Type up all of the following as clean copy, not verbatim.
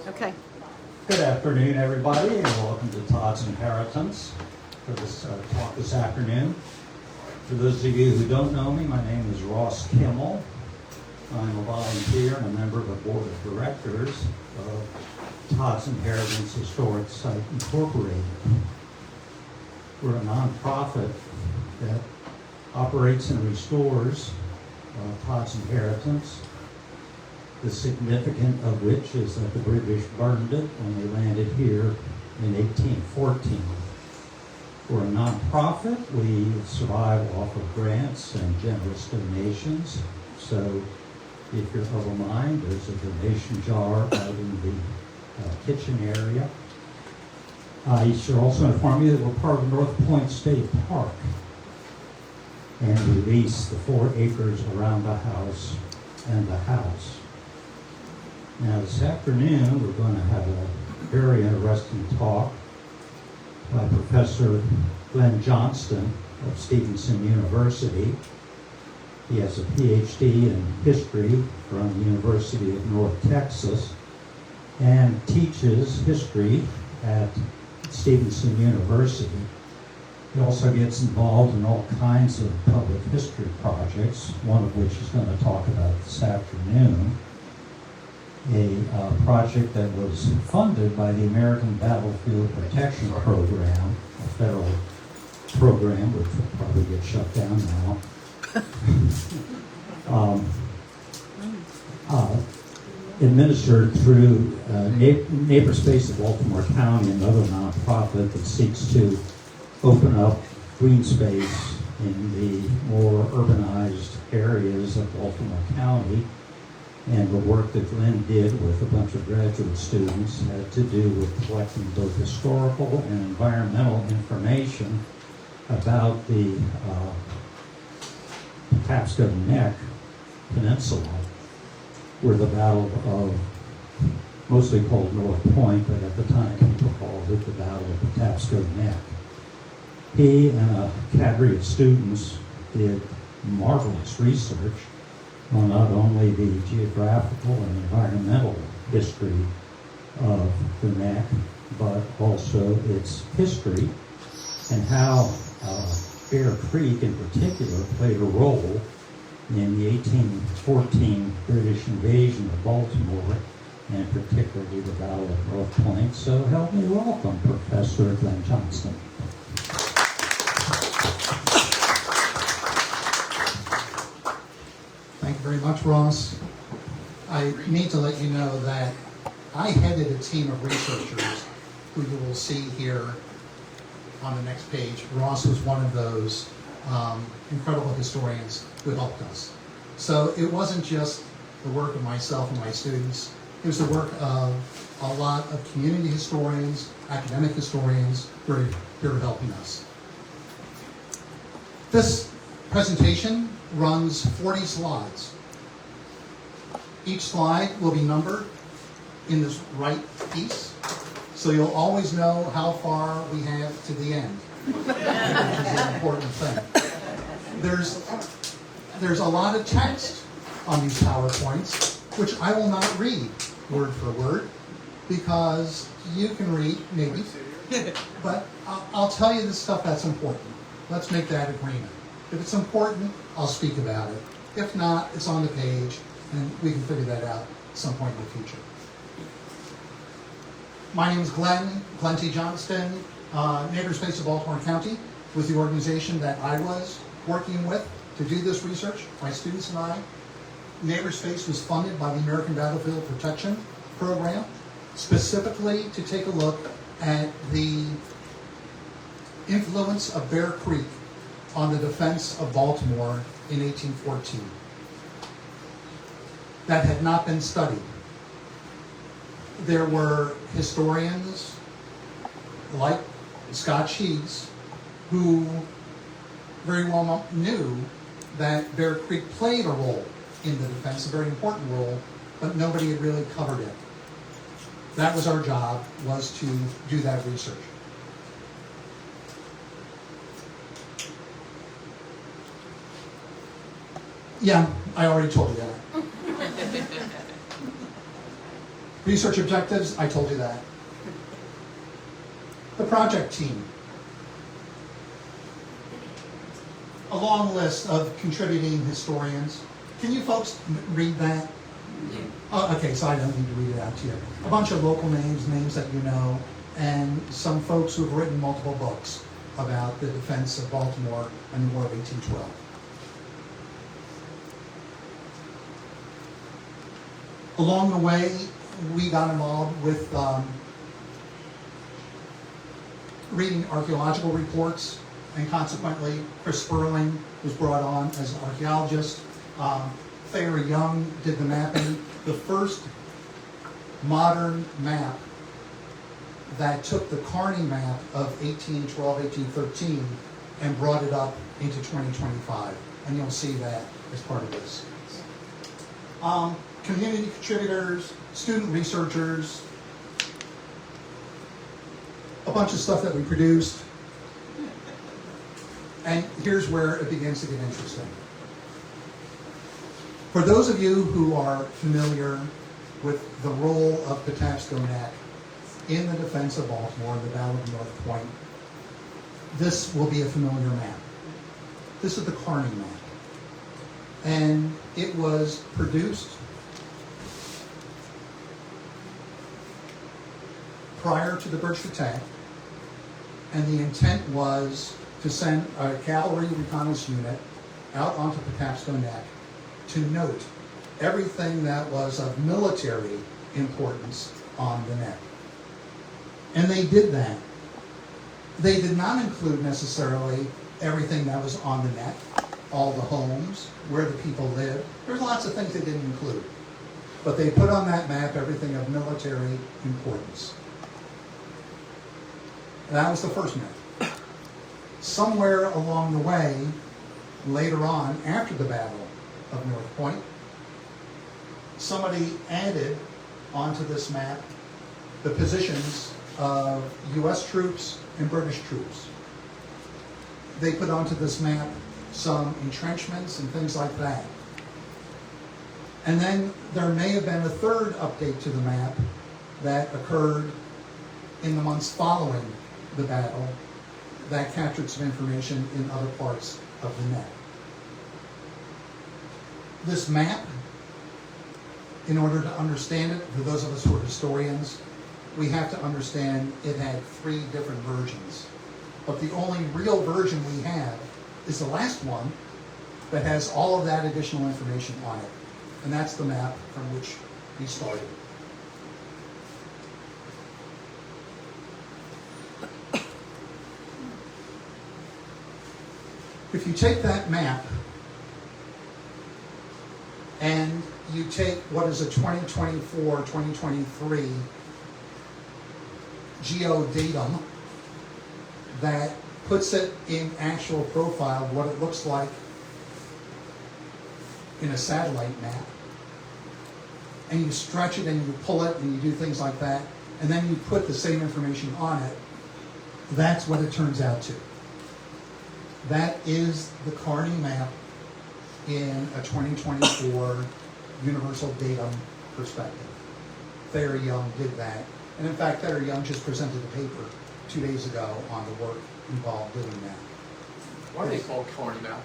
Okay. Good afternoon, everybody, and welcome to Todd's Inheritance for this talk this afternoon. For those of you who don't know me, my name is Ross Kimmel. I'm a volunteer and a member of the board of directors of Todd's Inheritance Historic Site Incorporated. We're a nonprofit that operates and restores Todd's Inheritance, the significance of which is that the British burned it when they landed here in 1814. We're a nonprofit. We survive off of grants and generous donations. So if you're of a mind, there's a donation jar out in the kitchen area. I should also inform you that we're part of North Point State Park, and we lease the 4 acres around the house and the house. Now this afternoon we're going to have a very interesting talk by Professor Glenn Johnston of Stevenson University. He has a PhD in history from the University of North Texas and teaches history at Stevenson University. He also gets involved in all kinds of public history projects, one of which he's going to talk about this afternoon. A project that was funded by the American Battlefield Protection Program, a federal program which will probably get shut down now. Administered through Neighborspace of Baltimore County, another nonprofit that seeks to open up green space in the more urbanized areas of Baltimore County. And the work that Glenn did with a bunch of graduate students had to do with collecting both historical and environmental information about the Patapsco Neck Peninsula, where the Battle of, mostly called North Point, but at the time people called it the Battle of Patapsco Neck. He and a cadre of students did marvelous research on not only the geographical and environmental history of the neck, but also its history and how Bear Creek in particular played a role in the 1814 British invasion of Baltimore, and particularly the Battle of North Point. So help me welcome Professor Glenn Johnston. Thank you very much, Ross. I need to let you know that I headed a team of researchers who you will see here on the next page. Ross was one of those incredible historians who helped us. So it wasn't just the work of myself and my students. It was the work of a lot of community historians, academic historians who are here helping us. This presentation runs 40 slides. Each slide will be numbered in this right piece, so you'll always know how far we have to the end, which is an important thing. There's a lot of text on these PowerPoints, which I will not read word for word, because you can read, maybe, but I'll tell you the stuff that's important. Let's make that agreement. If it's important, I'll speak about it. If not, it's on the page, and we can figure that out at some point in the future. My name is Glenn T. Johnston, Neighborspace of Baltimore County, was the organization that I was working with to do this research, my students and I. Neighborspace was funded by the American Battlefield Protection Program, specifically to take a look at the influence of Bear Creek on the defense of Baltimore in 1814. That had not been studied. There were historians like Scott Sheets who very well knew that Bear Creek played a role in the defense, a very important role, but nobody had really covered it. That was our job, was to do that research. Yeah, I already told you that. Research objectives, I told you that. The project team. A long list of contributing historians. Can you folks read that? Oh, okay, so I don't need to read it out to you. A bunch of local names, names that you know, and some folks who have written multiple books about the defense of Baltimore and the War of 1812. Along the way, we got involved with reading archaeological reports, and consequently, Chris Sperling was brought on as an archaeologist. Thayer Young did the mapping. The first modern map that took the Kearney map of 1812, 1813 and brought it up into 2025. And you'll see that as part of this. Community contributors, student researchers, a bunch of stuff that we produced. And here's where it begins to get interesting. For those of you who are familiar with the role of Patapsco Neck in the defense of Baltimore, the Battle of North Point, this will be a familiar map. This is the Kearney map. And it was produced prior to the British attack, and the intent was to send a cavalry reconnaissance unit out onto Patapsco Neck to note everything that was of military importance on the neck. And they did that. They did not include necessarily everything that was on the neck, all the homes, where the people lived. There's lots of things they didn't include. But they put on that map everything of military importance. And that was the first map. Somewhere along the way, later on, after the Battle of North Point, somebody added onto this map the positions of U.S. troops and British troops. They put onto this map some entrenchments and things like that. And then there may have been a third update to the map that occurred in the months following the battle that captured some information in other parts of the neck. This map, in order to understand it, for those of us who are historians, we have to understand it had 3 different versions. But the only real version we have is the last one that has all of that additional information on it. And that's the map from which we started. If you take that map and you take what is a 2024-2023 geodatum that puts it in actual profile of what it looks like in a satellite map, and you stretch it and you pull it and you do things like that, and then you put the same information on it, that's what it turns out to. That is the Kearney map in a 2024 universal datum perspective. Thayer Young did that. And in fact, Thayer Young just presented a paper 2 days ago on the work involved doing that. Why are they called Kearney map?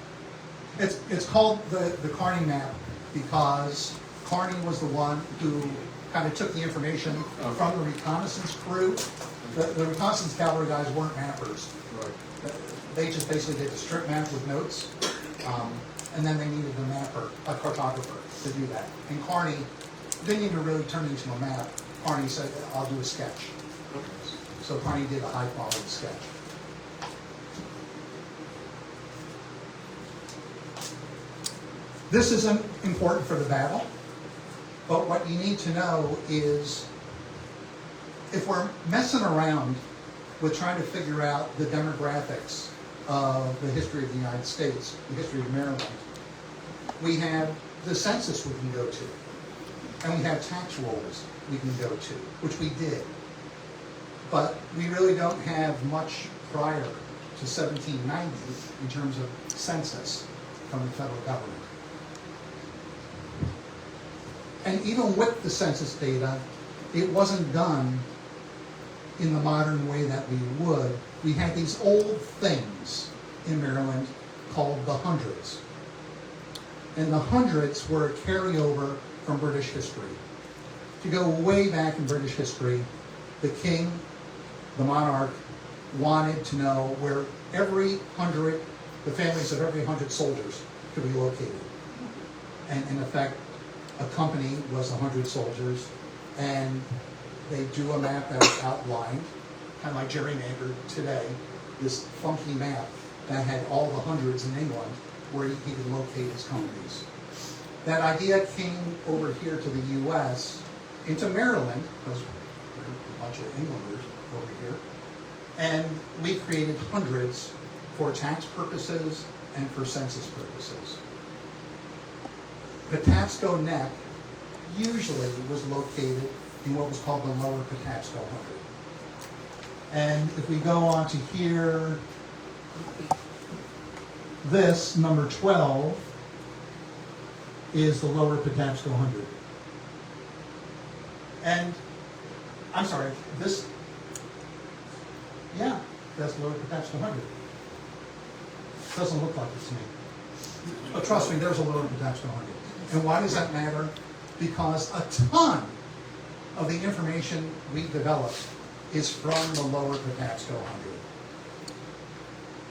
It's called the Kearney map because Kearney was the one who kind of took the information from the reconnaissance crew. The reconnaissance cavalry guys weren't mappers. Right. They just basically did a strip map with notes, and then they needed a mapper, a cartographer, to do that. And Kearney didn't even really turn it into a map. Kearney said, I'll do a sketch. Okay. So Kearney did a high-quality sketch. This isn't important for the battle, but what you need to know is if we're messing around with trying to figure out the demographics of the history of the United States, the history of Maryland, we have the census we can go to, and we have tax rolls we can go to, which we did. But we really don't have much prior to 1790 in terms of census from the federal government. And even with the census data, it wasn't done in the modern way that we would. We had these old things in Maryland called the hundreds. And the hundreds were a carryover from British history. To go way back in British history, the king, the monarch, wanted to know where the families of every 100 soldiers could be located. And in effect, a company was 100 soldiers, and they drew a map that was outlined, kind of like gerrymandered today, this funky map that had all the hundreds in England where he could locate his companies. That idea came over here to the U.S., into Maryland, because we're a bunch of Englanders over here, and we created hundreds for tax purposes and for census purposes. Patapsco Neck usually was located in what was called the Lower Patapsco Hundred. And if we go on to here, this, number 12, is the Lower Patapsco Hundred. And, I'm sorry, this, yeah, that's Lower Patapsco Hundred. Doesn't look like it to me. But trust me, there's a Lower Patapsco Hundred. And why does that matter? Because a ton of the information we developed is from the Lower Patapsco Hundred.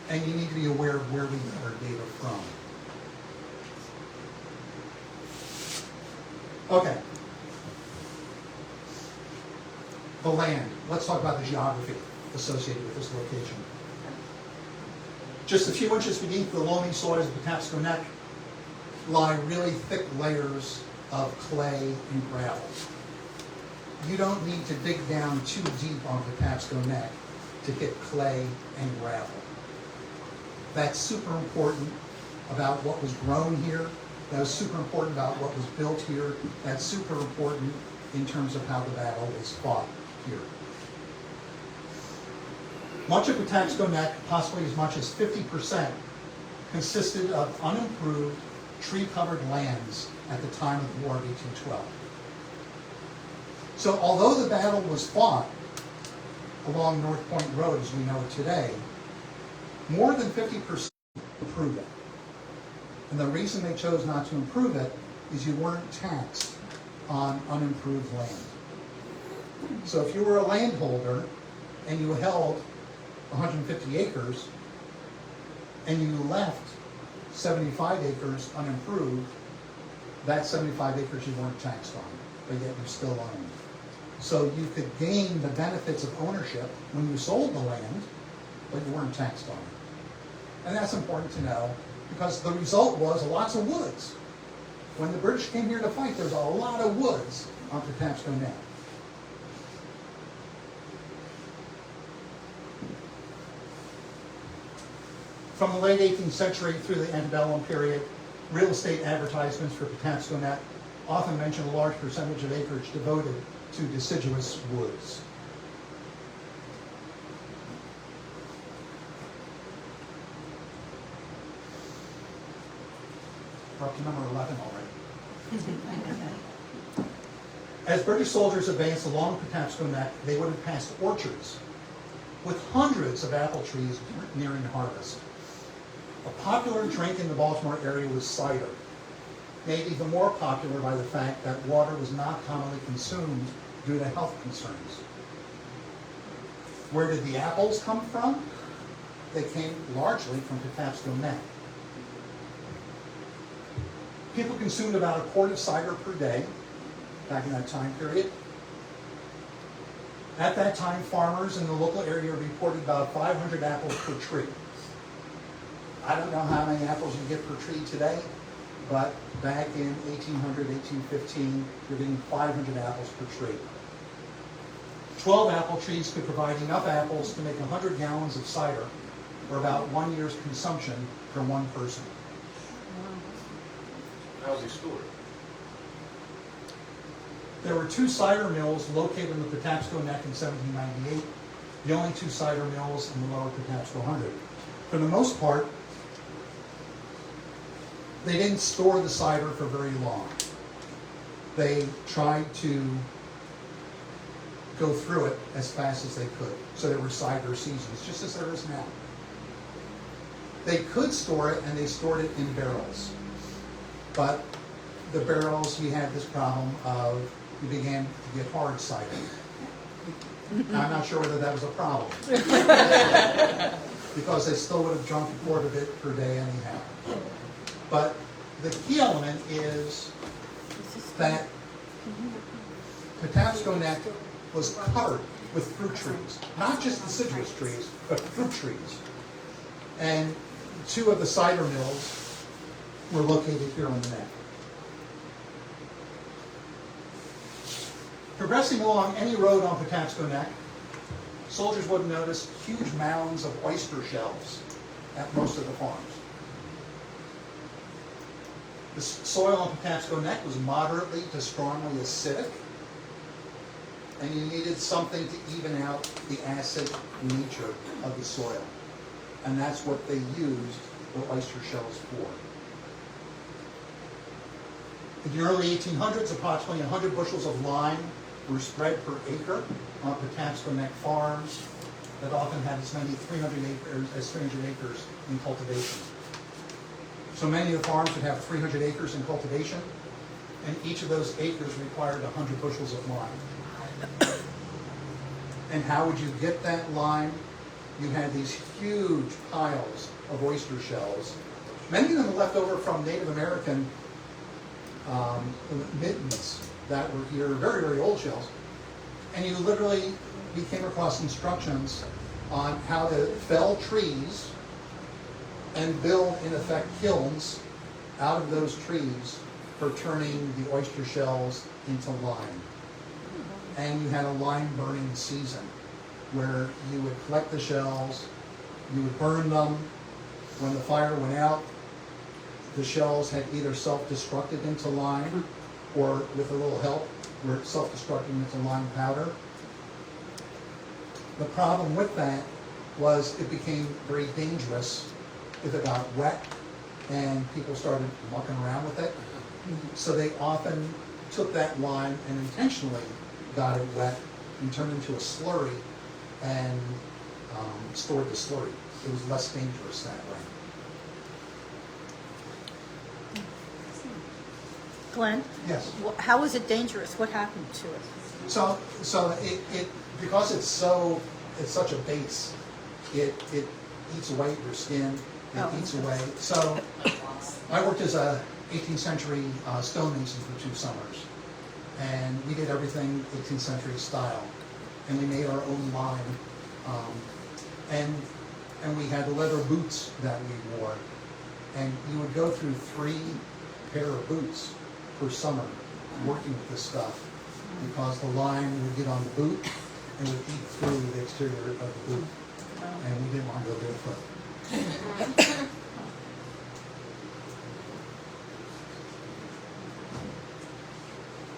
And you need to be aware of where we get our data from. Okay. The land. Let's talk about the geography associated with this location. Just a few inches beneath the loamy soils of Patapsco Neck lie really thick layers of clay and gravel. You don't need to dig down too deep on Patapsco Neck to hit clay and gravel. That's super important about what was grown here. That was super important about what was built here. That's super important in terms of how the battle is fought here. Much of Patapsco Neck, possibly as much as 50%, consisted of unimproved, tree-covered lands at the time of the War of 1812. So although the battle was fought along North Point Road as we know it today, more than 50% improved it. And the reason they chose not to improve it is you weren't taxed on unimproved land. So if you were a landholder and you held 150 acres and you left 75 acres unimproved, that 75 acres you weren't taxed on, but yet you still owned. So you could gain the benefits of ownership when you sold the land, but you weren't taxed on it. And that's important to know because the result was lots of woods. When the British came here to fight, there's a lot of woods on Patapsco Neck. From the late 18th century through the antebellum period, real estate advertisements for Patapsco Neck often mention a large percentage of acreage devoted to deciduous woods. We're up to number 11 already. As British soldiers advanced along Patapsco Neck, they would have passed orchards with hundreds of apple trees nearing harvest. A popular drink in the Baltimore area was cider, made even more popular by the fact that water was not commonly consumed due to health concerns. Where did the apples come from? They came largely from Patapsco Neck. People consumed about a quart of cider per day back in that time period. At that time, farmers in the local area reported about 500 apples per tree. I don't know how many apples you get per tree today, but back in 1800, 1815, you're getting 500 apples per tree. 12 apple trees could provide enough apples to make 100 gallons of cider, or about 1 year's consumption for one person. How was he stored? There were 2 cider mills located in the Patapsco Neck in 1798, the only 2 cider mills in the Lower Patapsco Hundred. For the most part, they didn't store the cider for very long. They tried to go through it as fast as they could. So there were cider seasons, just as there is now. They could store it, and they stored it in barrels. But the barrels, you had this problem of you began to get hard cider. Now, I'm not sure whether that was a problem. Because they still would have drunk a quart of it per day anyhow. But the key element is that Patapsco Neck was covered with fruit trees. Not just deciduous trees, but fruit trees. And 2 of the cider mills were located here on the neck. Progressing along any road on Patapsco Neck, soldiers would notice huge mounds of oyster shells at most of the farms. The soil on Patapsco Neck was moderately to strongly acidic, and you needed something to even out the acid nature of the soil. And that's what they used the oyster shells for. In the early 1800s, approximately 100 bushels of lime were spread per acre on Patapsco Neck farms that often had as many 300 acres in cultivation. So many of the farms would have 300 acres in cultivation, and each of those acres required 100 bushels of lime. And how would you get that lime? You had these huge piles of oyster shells, many of them left over from Native American mittens that were here, very, very old shells. And you literally, we came across instructions on how to fell trees and build, in effect, kilns out of those trees for turning the oyster shells into lime. And you had a lime burning season where you would collect the shells, you would burn them. When the fire went out, the shells had either self-destructed into lime or, with a little help, were self-destructing into lime powder. The problem with that was it became very dangerous if it got wet and people started mucking around with it. So they often took that lime and intentionally got it wet and turned into a slurry and stored the slurry. It was less dangerous that way. Glenn? Yes. How is it dangerous? What happened to it? So it because it's such a base, it eats away at your skin. It eats away. So I worked as a 18th century stonemason for 2 summers, and we did everything 18th century style, and we made our own lime, and we had the leather boots that we wore, and you would go through 3 pair of boots per summer working with this stuff, because the lime would get on the boot and would eat through the exterior of the boot, and we didn't want to go barefoot.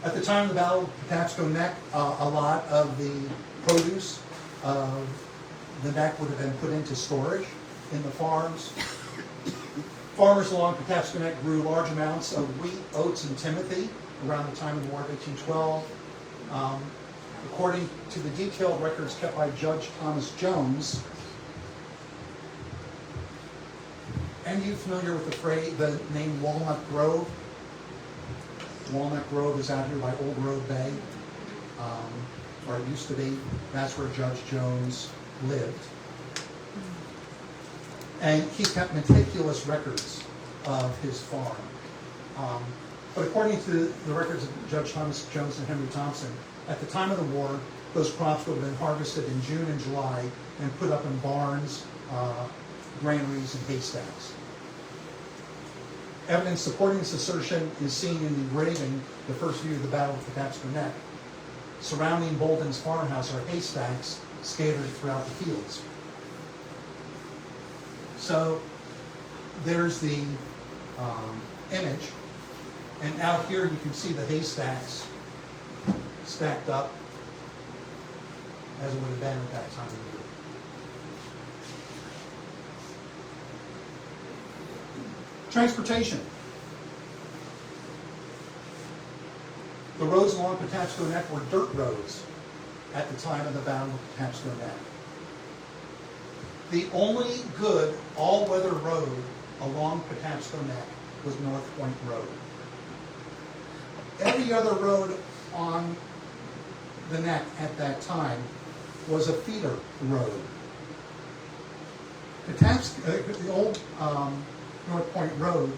At the time of the Battle of Patapsco Neck, a lot of the produce of the neck would have been put into storage in the farms. Farmers along Patapsco Neck grew large amounts of wheat, oats, and timothy around the time of the War of 1812. According to the detailed records kept by Judge Thomas Jones, and you familiar with the name Walnut Grove? Walnut Grove is out here by Old Road Bay, or it used to be. That's where Judge Jones lived. And he kept meticulous records of his farm. But according to the records of Judge Thomas Jones and Henry Thompson, at the time of the war, those crops would have been harvested in June and July and put up in barns, granaries, and haystacks. Evidence supporting this assertion is seen in the engraving, the first view of the Battle of Patapsco Neck. Surrounding Bolden's farmhouse are haystacks scattered throughout the fields. So there's the image, and out here you can see the haystacks stacked up as it would have been at that time of year. Transportation. The roads along Patapsco Neck were dirt roads. at the time of the Battle of Patapsco Neck. The only good all-weather road along Patapsco Neck was North Point Road. Every other road on the neck at that time was a feeder road. The old North Point Road,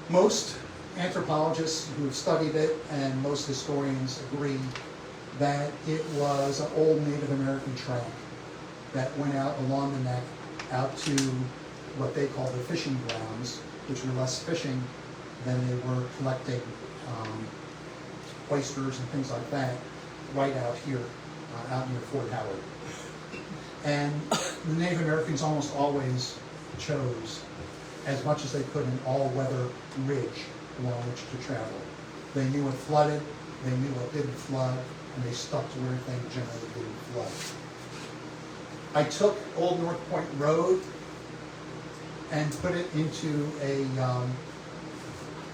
most anthropologists who have studied it and most historians agree that it was an old Native American track that went out along the neck out to what they call the fishing grounds, which were less fishing than they were collecting oysters and things like that, right out here, out near Fort Howard. And the Native Americans almost always chose as much as they could an all-weather ridge along which to travel. They knew it flooded, they knew what didn't flood, and they stuck to where everything generally didn't flood. I took Old North Point Road and put it into a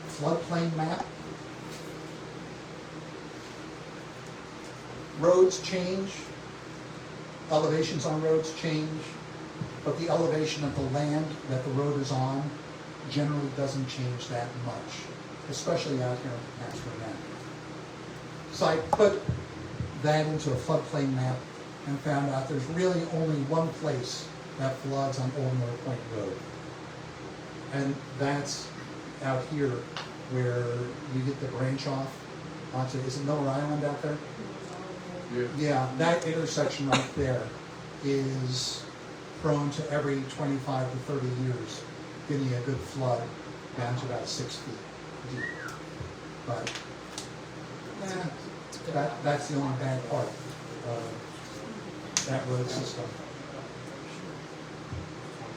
floodplain map. Roads change, elevations on roads change, but the elevation of the land that the road is on generally doesn't change that much, especially out here in Patapsco Neck. So I put that into a floodplain map and found out there's really only one place that floods on Old North Point Road. And that's out here where you get the branch off onto, is it Miller Island out there? Yeah. Yeah, that intersection right there is prone to every 25 to 30 years getting a good flood down to about 6 feet deep. But that's the only bad part of that road system.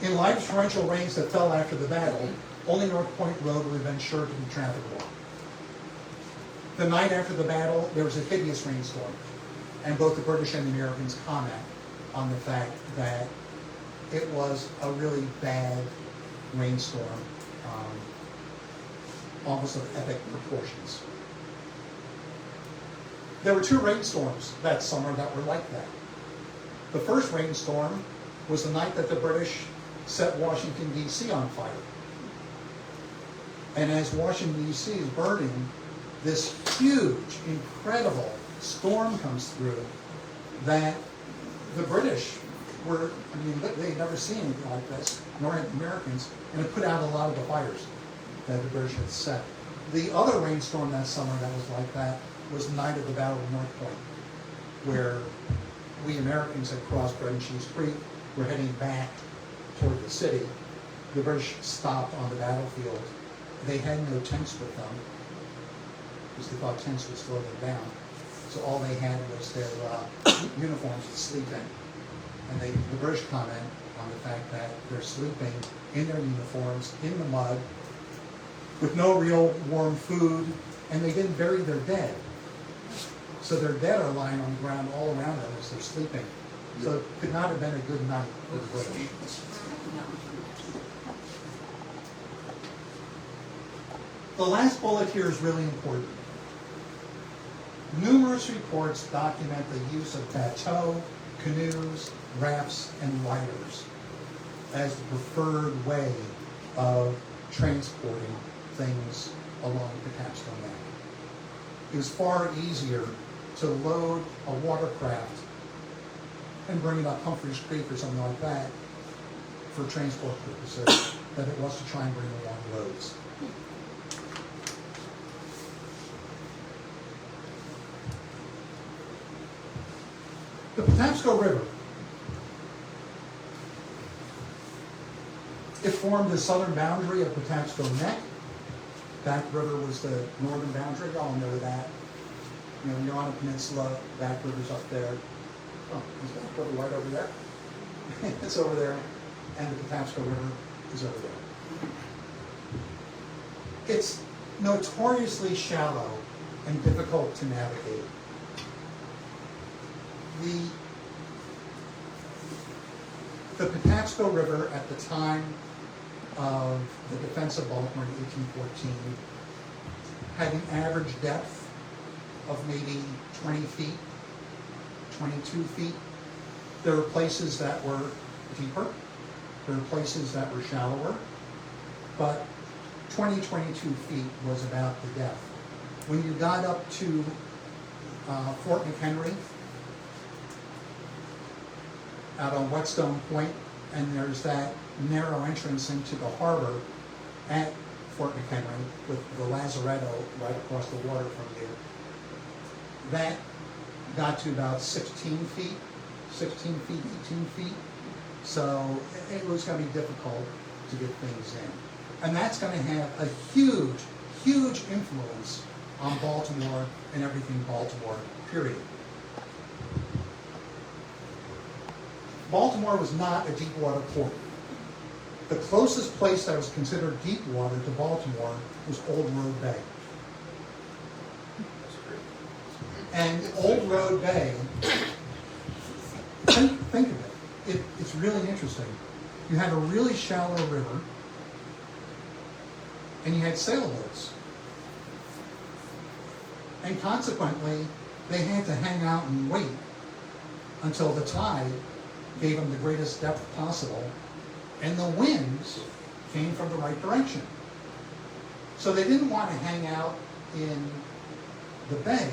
In light of torrential rains that fell after the battle, only North Point Road would have been sure to be trafficable. The night after the battle, there was a hideous rainstorm, and both the British and the Americans comment on the fact that it was a really bad rainstorm, almost of epic proportions. There were 2 rainstorms that summer that were like that. The first rainstorm was the night that the British set Washington, D.C. on fire. And as Washington, D.C. is burning, this huge, incredible storm comes through that the British were, I mean, they'd never seen anything like this, nor had the Americans, and it put out a lot of the fires that the British had set. The other rainstorm that summer that was like that was the night of the Battle of North Point, where we Americans had crossed Bread and Cheese Creek, were heading back toward the city. The British stopped on the battlefield. They had no tents with them, because they thought tents would slow them down. So all they had was their uniforms to sleep in. And the British comment on the fact that they're sleeping in their uniforms, in the mud, with no real warm food, and they didn't bury their dead. So their dead are lying on the ground all around them as they're sleeping. So it could not have been a good night for the British. The last bullet here is really important. Numerous reports document the use of bateaux, canoes, rafts, and lighters as the preferred way of transporting things along Patapsco Neck. It was far easier to load a watercraft and bring it up Humphreys Creek or something like that for transport purposes than it was to try and bring along roads. The Patapsco River. It formed the southern boundary of Patapsco Neck. Back River was the northern boundary. Y'all know that. You know, you're on a peninsula, Back River's up there. Oh, is Back River right over there? It's over there. And the Patapsco River is over there. It's notoriously shallow and difficult to navigate. The Patapsco River at the time of the defense of Baltimore in 1814 had an average depth of maybe 20 feet 22 feet. There were places that were deeper. There were places that were shallower. But 22 feet was about the depth. When you got up to Fort McHenry, out on Whetstone Point, and there's that narrow entrance into the harbor at Fort McHenry with the Lazaretto right across the water from you. That got to about 16 feet, 18 feet. So it was going to be difficult to get things in. And that's going to have a huge, huge influence on Baltimore and everything Baltimore, period. Baltimore was not a deep water port. The closest place that was considered deep water to Baltimore was Old Road Bay. And Old Road Bay, think of it. It's really interesting. You had a really shallow river, and you had sailboats. And consequently, they had to hang out and wait until the tide gave them the greatest depth possible, and the winds came from the right direction. So they didn't want to hang out in the bay,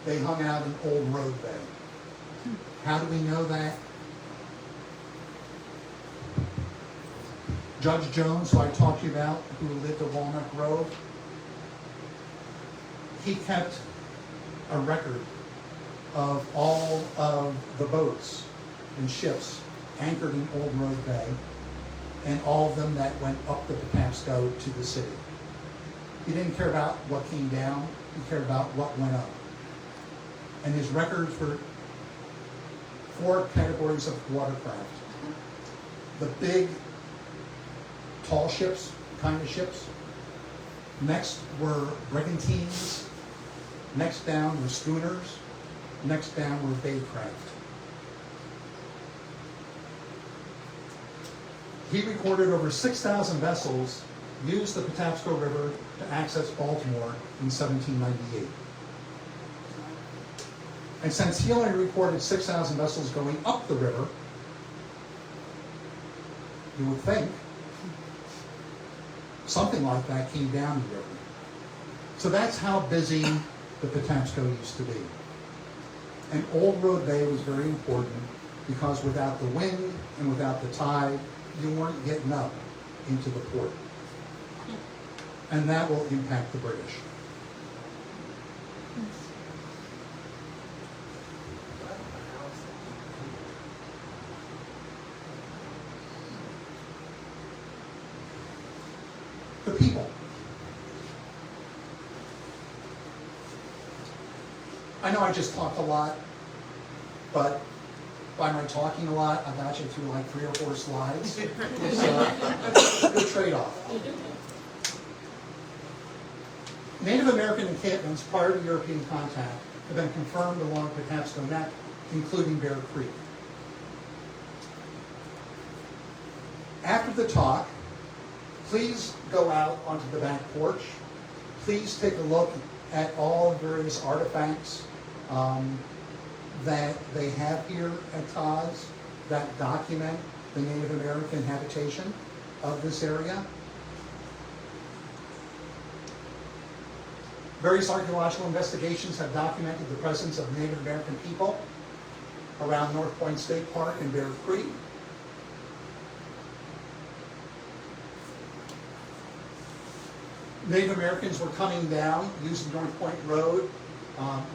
they hung out in Old Road Bay. How do we know that? Judge Jones, who I talked to you about, who lived at Walnut Grove, he kept a record of all of the boats and ships anchored in Old Road Bay, and all of them that went up the Patapsco to the city. He didn't care about what came down, he cared about what went up. And his records were 4 categories of watercraft. The big, tall ships, kind of ships. Next were brigantines. Next down were schooners. Next down were baycraft. He recorded over 6,000 vessels used the Patapsco River to access Baltimore in 1798. And since he only recorded 6,000 vessels going up the river, you would think something like that came down the river. So that's how busy the Patapsco used to be. And Old Road Bay was very important because without the wind and without the tide, you weren't getting up into the port. And that will impact the British. The people. I know I just talked a lot, but by my talking a lot, I got you through like 3 or 4 slides. It's a good trade-off. Native American encampments prior to European contact have been confirmed along Patapsco Neck, including Bear Creek. After the talk, please go out onto the back porch. Please take a look at all various artifacts that they have here at Taz that document the Native American habitation of this area. Various archaeological investigations have documented the presence of Native American people around North Point State Park and Bear Creek. Native Americans were coming down using North Point Road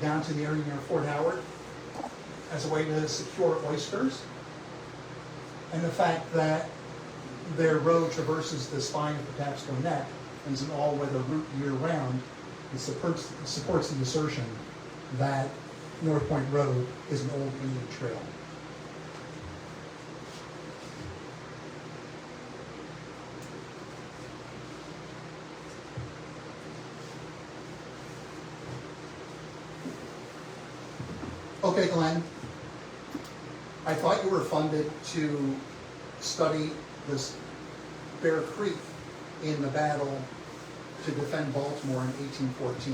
down to the area near Fort Howard as a way to secure oysters. And the fact that their road traverses the spine of the Patapsco Neck and is an all-weather route year-round, it supports the assertion that North Point Road is an old Indian trail. Okay, Glenn, I thought you were funded to study this Bear Creek in the battle to defend Baltimore in 1814.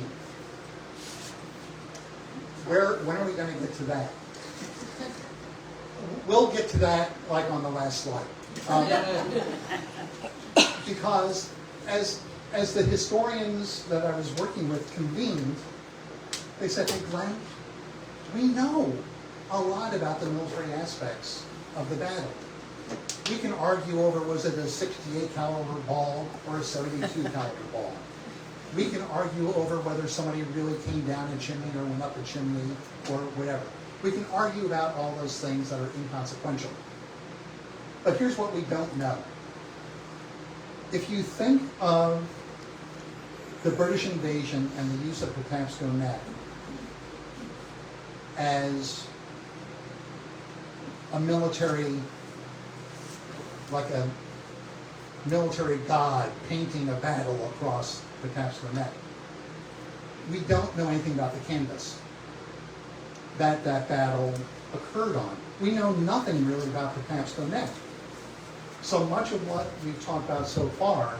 When are we going to get to that? we'll get to that like on the last slide. Because as the historians that I was working with convened, they said, hey Glenn, we know a lot about the military aspects of the battle. We can argue over, was it a 68 caliber ball or a 72 caliber ball? We can argue over whether somebody really came down a chimney or went up a chimney or whatever. We can argue about all those things that are inconsequential. But here's what we don't know. If you think of the British invasion and the use of Patapsco Neck as a military, like a military god painting a battle across Patapsco Neck, we don't know anything about the canvas that battle occurred on. We know nothing really about Patapsco Neck. So much of what we've talked about so far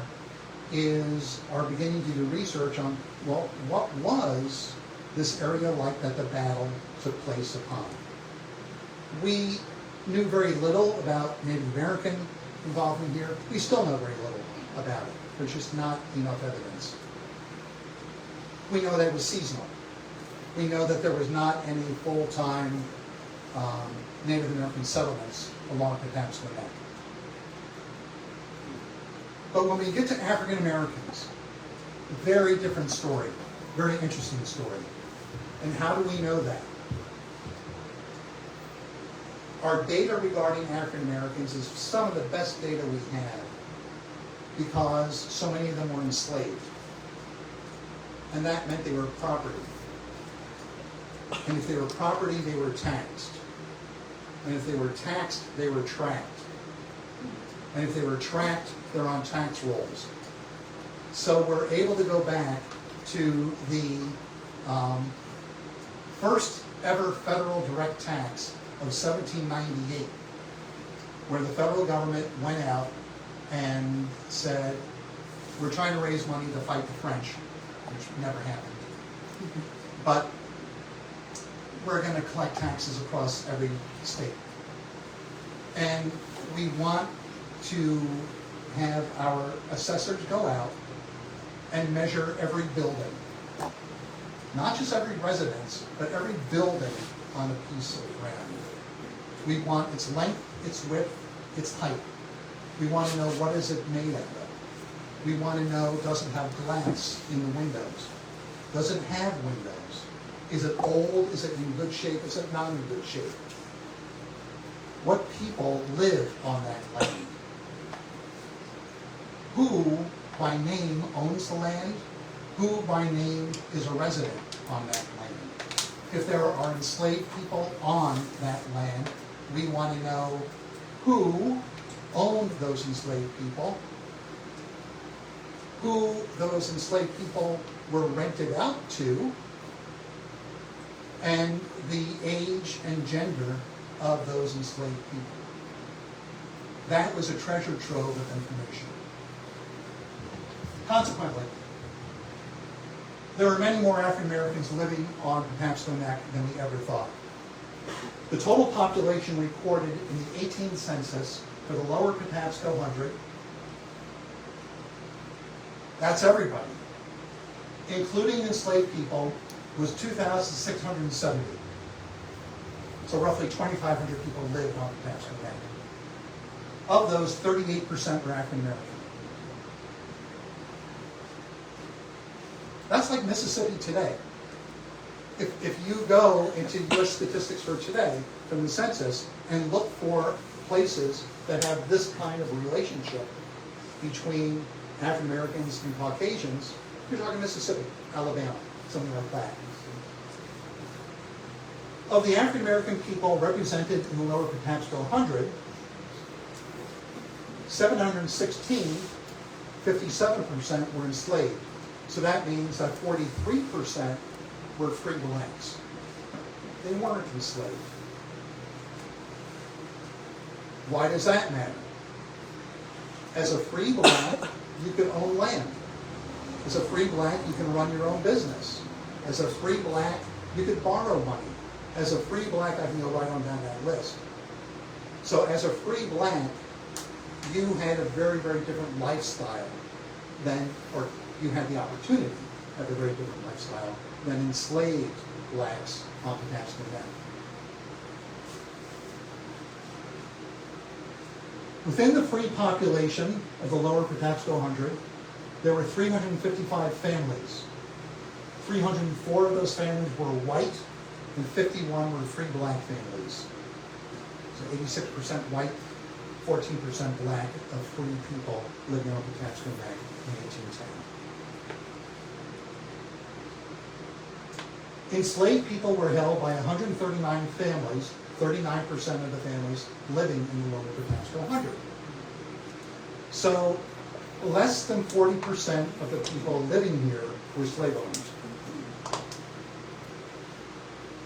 is our beginning to do research on, well, what was this area like that the battle took place upon? We knew very little about Native American involvement here. We still know very little about it. There's just not enough evidence. We know that it was seasonal. We know that there was not any full-time Native American settlements along Patapsco Neck. But when we get to African Americans, very different story, very interesting story. And how do we know that? Our data regarding African Americans is some of the best data we have because so many of them were enslaved. And that meant they were property. And if they were property, they were taxed. And if they were taxed, they were tracked. And if they were tracked, they're on tax rolls. So we're able to go back to the first ever federal direct tax of 1798, where the federal government went out and said, we're trying to raise money to fight the French, which never happened. But we're going to collect taxes across every state. And we want to have our assessors go out and measure every building. Not just every residence, but every building on a piece of ground. We want its length, its width, its height. We want to know what is it made of. We want to know, does it have glass in the windows? Does it have windows? Is it old? Is it in good shape? Is it not in good shape? What people live on that land? Who, by name, owns the land? Who, by name, is a resident on that land? If there are enslaved people on that land, we want to know who owned those enslaved people, who those enslaved people were rented out to, and the age and gender of those enslaved people. That was a treasure trove of information. Consequently, there are many more African Americans living on Patapsco Neck than we ever thought. The total population recorded in the 18th census for the lower Patapsco 100, that's everybody, including enslaved people, was 2,670. So roughly 2,500 people lived on Patapsco Neck. Of those, 38% were African American. That's like Mississippi today. If you go into U.S. statistics for today from the census and look for places that have this kind of relationship between African Americans and Caucasians, you're talking Mississippi, Alabama, something like that. Of the African American people represented in the lower Patapsco 100, 716, 57% were enslaved. So that means that 43% were free blacks. They weren't enslaved. Why does that matter? As a free black, you can own land. As a free black, you can run your own business. As a free black, you could borrow money. As a free black, I can go right on down that list. So as a free black, you had a very, very different lifestyle than, or you had the opportunity to have a very different lifestyle than enslaved blacks on Patapsco Neck. Within the free population of the lower Patapsco 100, there were 355 families. 304 of those families were white, and 51 were free black families. So 86% white, 14% black of free people living on Patapsco Neck in 1810. Enslaved people were held by 139 families, 39% of the families living in the lower Patapsco 100. So less than 40% of the people living here were slave owners.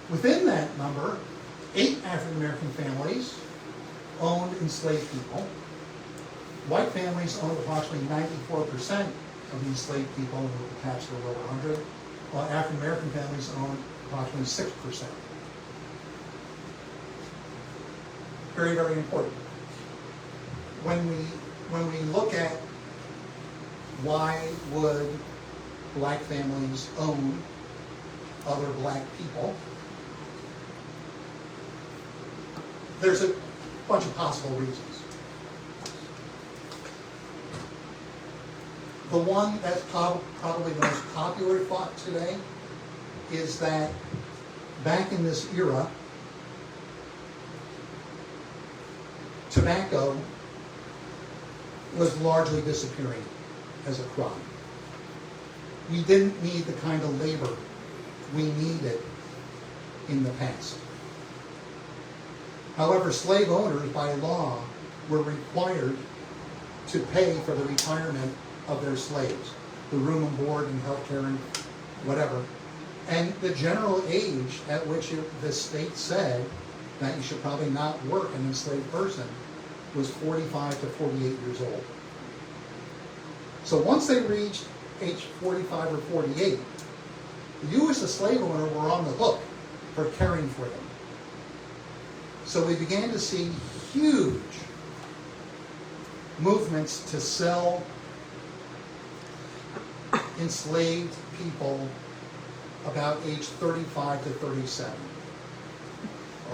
Within that number, 8 African American families owned enslaved people. White families owned approximately 94% of the enslaved people in the Patapsco lower 100, while African American families owned approximately 6%. Very, very important. When we look at why would black families own other black people, there's a bunch of possible reasons. The one that's probably the most popular thought today is that back in this era, tobacco was largely disappearing as a crop. We didn't need the kind of labor we needed in the past. However, slave owners by law were required to pay for the retirement of their slaves, the room and board and health care and whatever. And the general age at which the state said that you should probably not work an enslaved person was 45 to 48 years old. So once they reached age 45 or 48, you as a slave owner were on the hook for caring for them. So we began to see huge movements to sell enslaved people about age 35 to 37.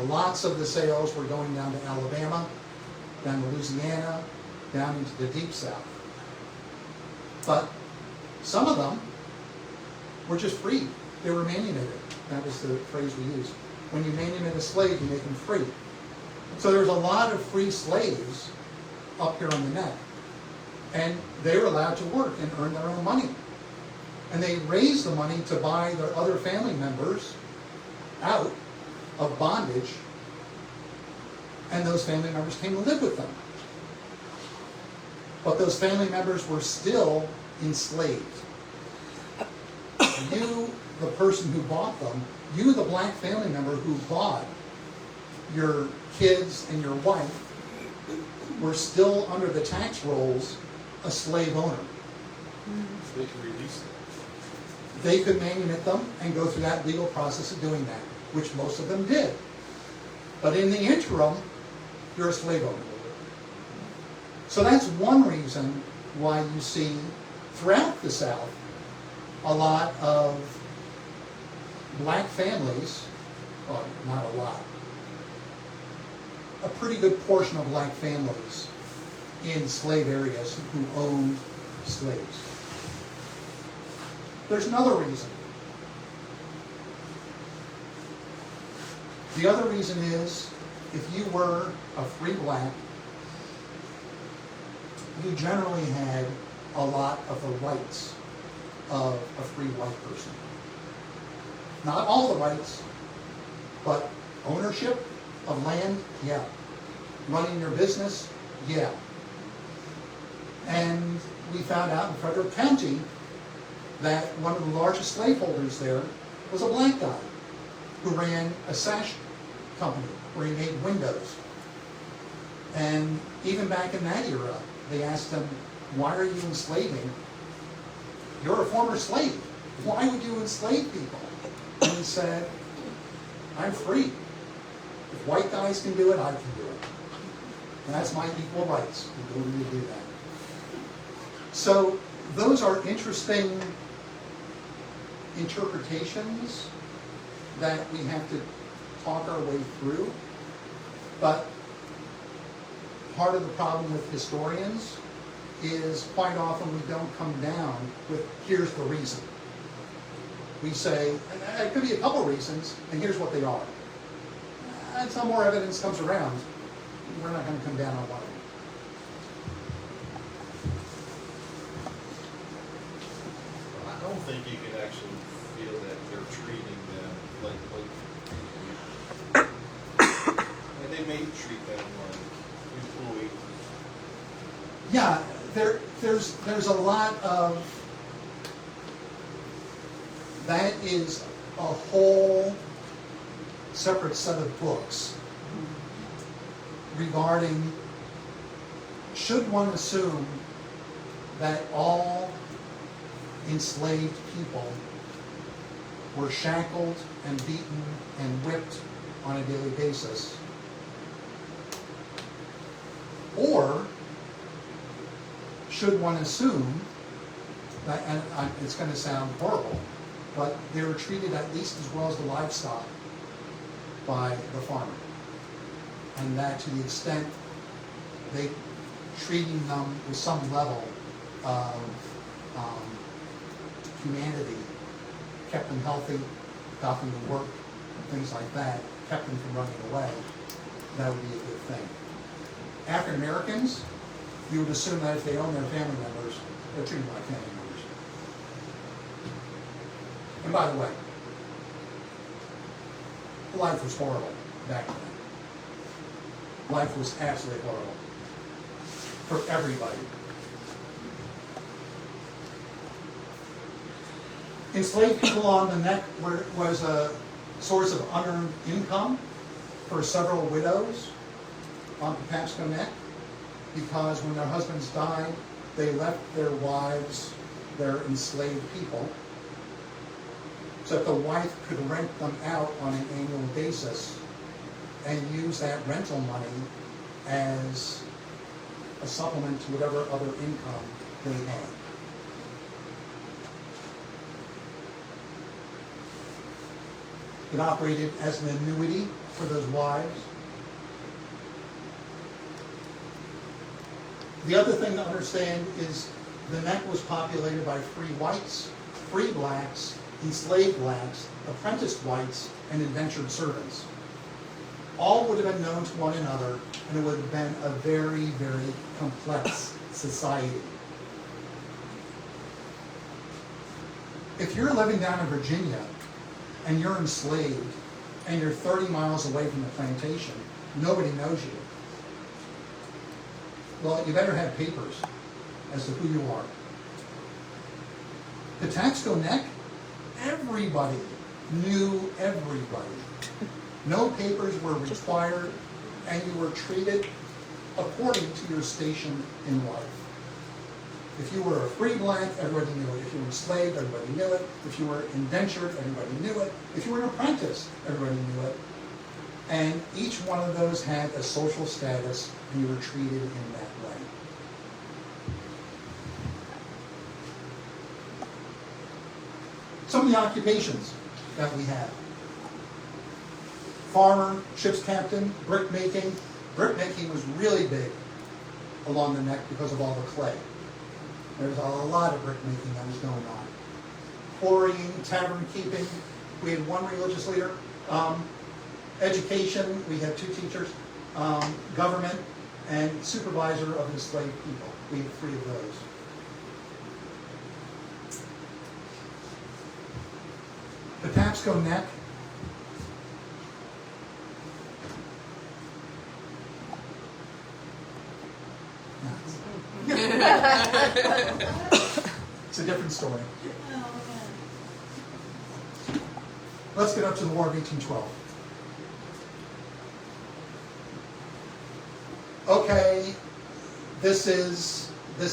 Lots of the sales were going down to Alabama, down to Louisiana, down into the deep south. But some of them were just free. They were manumitted. That was the phrase we used. When you manumit a slave, you make him free. So there was a lot of free slaves up here on the neck. And they were allowed to work and earn their own money. And they raised the money to buy their other family members out of bondage. And those family members came to live with them. But those family members were still enslaved. You, the person who bought them, you, the black family member who bought your kids and your wife, were still under the tax rolls a slave owner. So they can release them. They could manumit them and go through that legal process of doing that, which most of them did. But in the interim, you're a slave owner. So that's one reason why you see throughout the South a lot of black families, well, not a lot, a pretty good portion of black families in slave areas who owned slaves. There's another reason. The other reason is, if you were a free black, you generally had a lot of the rights of a free white person. Not all the rights, but ownership of land, yeah. Running your business, yeah. And we found out in Frederick County that one of the largest slaveholders there was a black guy who ran a sash company where he made windows. And even back in that era, they asked him, why are you enslaving? You're a former slave. Why would you enslave people? And he said, I'm free. If white guys can do it, I can do it. And that's my equal rights, the ability to do that. So those are interesting interpretations that we have to talk our way through. But part of the problem with historians is quite often we don't come down with, here's the reason. We say, and it could be a couple reasons, and here's what they are. Until more evidence comes around, we're not going to come down on one of them. I don't think you can actually feel that they're treating them like they may treat them like employees. Yeah, there's a lot of, that is a whole separate set of books regarding, should one assume that all enslaved people were shackled and beaten and whipped on a daily basis? Or should one assume that, and it's going to sound horrible, but they were treated at least as well as the livestock by the farmer? And that to the extent they treating them with some level of humanity, kept them healthy, got them to work, things like that, kept them from running away, that would be a good thing. African Americans, you would assume that if they own their family members, they're treated like family members. And by the way, life was horrible back then. Life was absolutely horrible for everybody. Enslaved people on the neck was a source of unearned income for several widows on Patapsco Neck, because when their husbands died, they left their wives, their enslaved people, so that the wife could rent them out on an annual basis and use that rental money as a supplement to whatever other income they had. It operated as an annuity for those wives. The other thing to understand is the neck was populated by free whites, free blacks, enslaved blacks, apprenticed whites, and indentured servants. All would have been known to one another, and it would have been a very, very complex society. If you're living down in Virginia and you're enslaved and you're 30 miles away from the plantation, nobody knows you. Well, you better have papers as to who you are. Patapsco Neck, everybody knew everybody. No papers were required, and you were treated according to your station in life. If you were a free black, everybody knew it. If you were enslaved, everybody knew it. If you were indentured, everybody knew it. If you were an apprentice, everybody knew it. And each one of those had a social status, and you were treated in that way. Some of the occupations that we have: farmer, ship's captain, brick making. Brick making was really big along the neck because of all the clay. There's a lot of brick making that was going on. Quarrying, tavern keeping. We had one religious leader. Education, we had 2 teachers. Government, and supervisor of enslaved people. We had 3 of those. Patapsco Neck. It's a different story. Let's get up to the War of 1812. Okay, this is a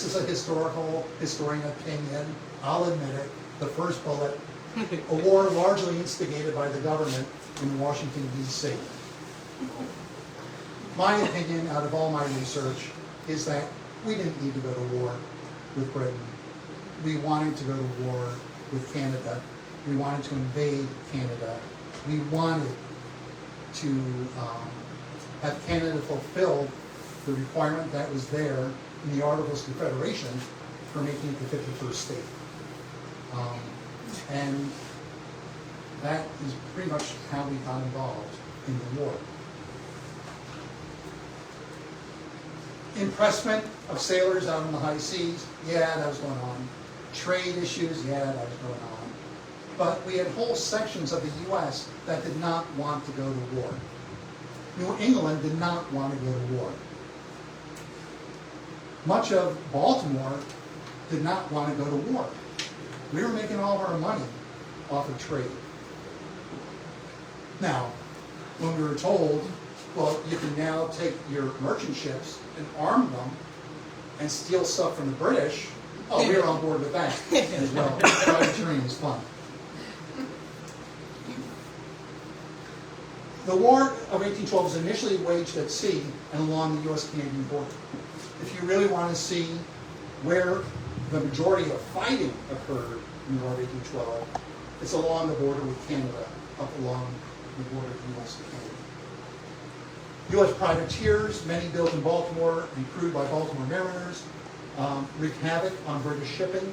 historian opinion. I'll admit it. The first bullet, a war largely instigated by the government in Washington, D.C. My opinion, out of all my research, is that we didn't need to go to war with Britain. We wanted to go to war with Canada. We wanted to invade Canada. We wanted to have Canada fulfill the requirement that was there in the Articles of Confederation for making it the 51st state. And that is pretty much how we got involved in the war. Impressment of sailors out on the high seas, yeah, that was going on. Trade issues, yeah, that was going on. But we had whole sections of the U.S. that did not want to go to war. New England did not want to go to war. Much of Baltimore did not want to go to war. We were making all of our money off of trade. Now, when we were told, well, you can now take your merchant ships and arm them and steal stuff from the British, oh, we were on board with that as well. Privateering is fun. The War of 1812 was initially waged at sea and along the U.S.-Canadian border. If you really want to see where the majority of fighting occurred in the War of 1812, it's along the border with Canada, up along the border of the U.S. and Canada. U.S. privateers, many built in Baltimore and crewed by Baltimore mariners, wreaked havoc on British shipping.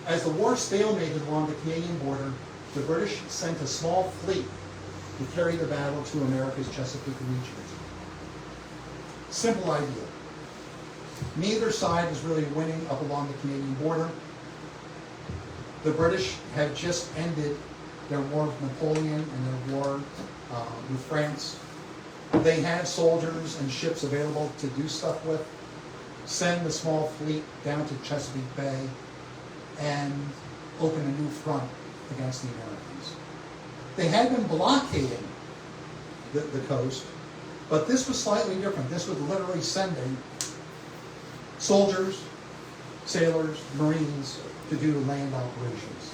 As the war stalemated along the Canadian border, the British sent a small fleet to carry the battle to America's Chesapeake region. Simple idea. Neither side was really winning up along the Canadian border. The British had just ended their war with Napoleon and their war with France. They had soldiers and ships available to do stuff with. Send the small fleet down to Chesapeake Bay and open a new front against the Americans. They had been blockading the coast, but this was slightly different. This was literally sending soldiers, sailors, Marines to do land operations.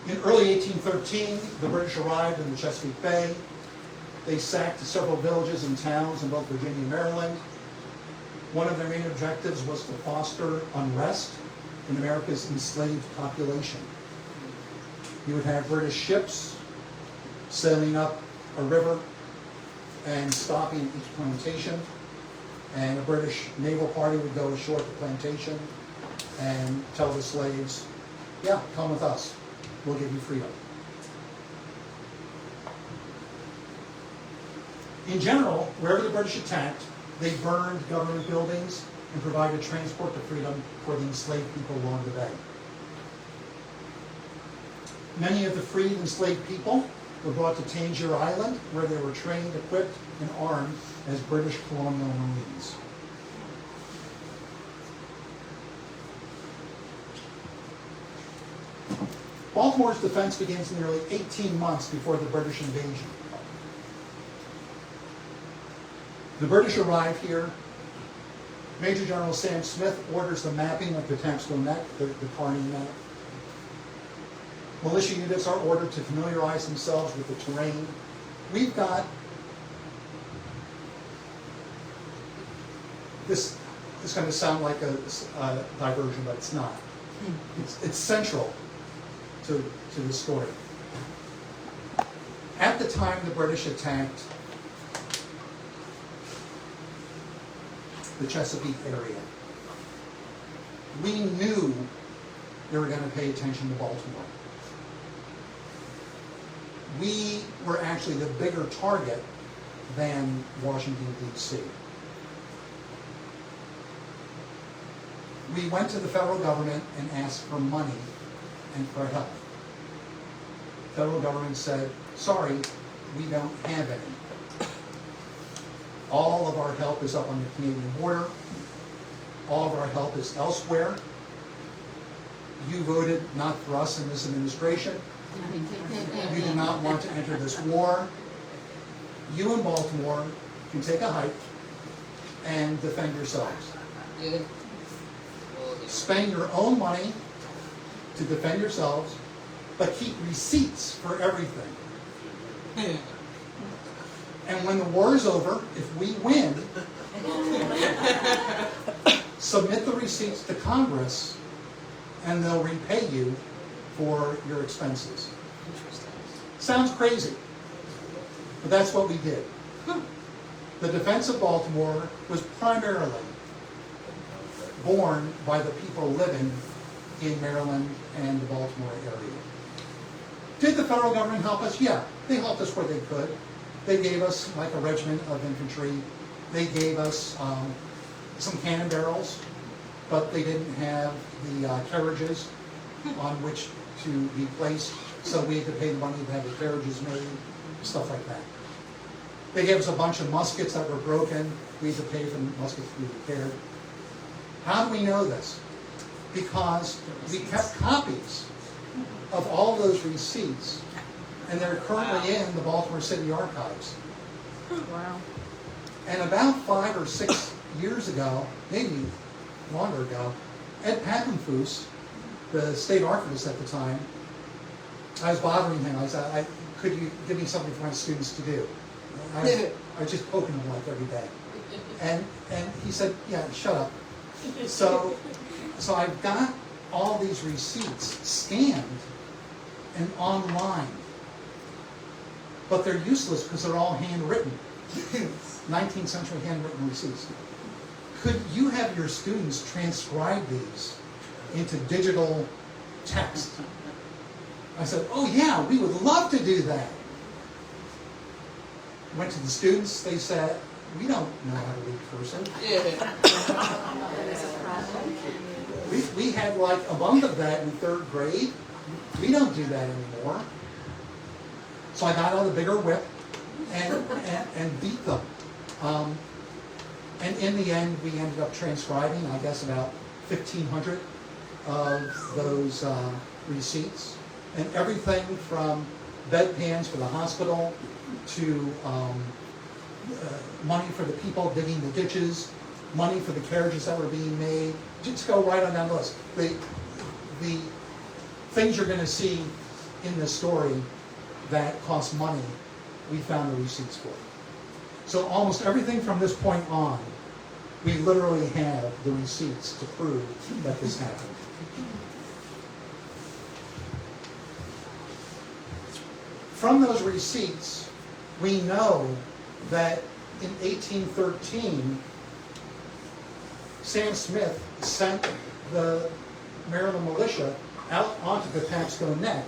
In early 1813, the British arrived in the Chesapeake Bay. They sacked several villages and towns in both Virginia and Maryland. One of their main objectives was to foster unrest in America's enslaved population. You would have British ships sailing up a river and stopping at each plantation, and a British naval party would go ashore at the plantation and tell the slaves, yeah, come with us. We'll give you freedom. In general, wherever the British attacked, they burned government buildings and provided transport to freedom for the enslaved people along the bay. Many of the freed enslaved people were brought to Tangier Island, where they were trained, equipped, and armed as British colonial Marines. Baltimore's defense begins nearly 18 months before the British invasion. The British arrive here. Major General Sam Smith orders the mapping of the Patapsco Neck, the Kearney Neck. Militia units are ordered to familiarize themselves with the terrain. We've got this is going to sound like a diversion, but it's not. It's central to the story. At the time the British attacked the Chesapeake area, we knew they were going to pay attention to Baltimore. We were actually the bigger target than Washington, D.C. We went to the federal government and asked for money and for help. The federal government said, sorry, we don't have any. All of our help is up on the Canadian border. All of our help is elsewhere. You voted not for us in this administration. You do not want to enter this war. You in Baltimore can take a hike and defend yourselves. Spend your own money to defend yourselves, but keep receipts for everything. And when the war is over, if we win, submit the receipts to Congress, and they'll repay you for your expenses. Sounds crazy, but that's what we did. The defense of Baltimore was primarily borne by the people living in Maryland and the Baltimore area. Did the federal government help us? Yeah, they helped us where they could. They gave us like a regiment of infantry. They gave us some cannon barrels, but they didn't have the carriages on which to be placed, so we had to pay the money to have the carriages made, stuff like that. They gave us a bunch of muskets that were broken. We had to pay for the muskets to be repaired. How do we know this? Because we kept copies of all those receipts, and they're currently in the Baltimore City Archives. Wow. And about 5 or 6 years ago, maybe longer ago, Ed Pappenfuss, the state archivist at the time, I was bothering him. I said, could you give me something for my students to do? I was just poking him like every day. And he said, yeah, shut up. So I've got all these receipts scanned and online. But they're useless because they're all handwritten. 19th century handwritten receipts. Could you have your students transcribe these into digital text? I said, oh yeah, we would love to do that. Went to the students, they said, we don't know how to read cursive. We had like a month of that in 3rd grade. We don't do that anymore. So I got out a bigger whip and beat them. And in the end, we ended up transcribing, I guess, about 1,500 of those receipts. And everything from bedpans for the hospital to money for the people digging the ditches, money for the carriages that were being made. Just go right on down the list. The things you're going to see in this story that cost money, we found the receipts for. So almost everything from this point on, we literally have the receipts to prove that this happened. From those receipts, we know that in 1813, Sam Smith sent the Maryland militia out onto Patapsco Neck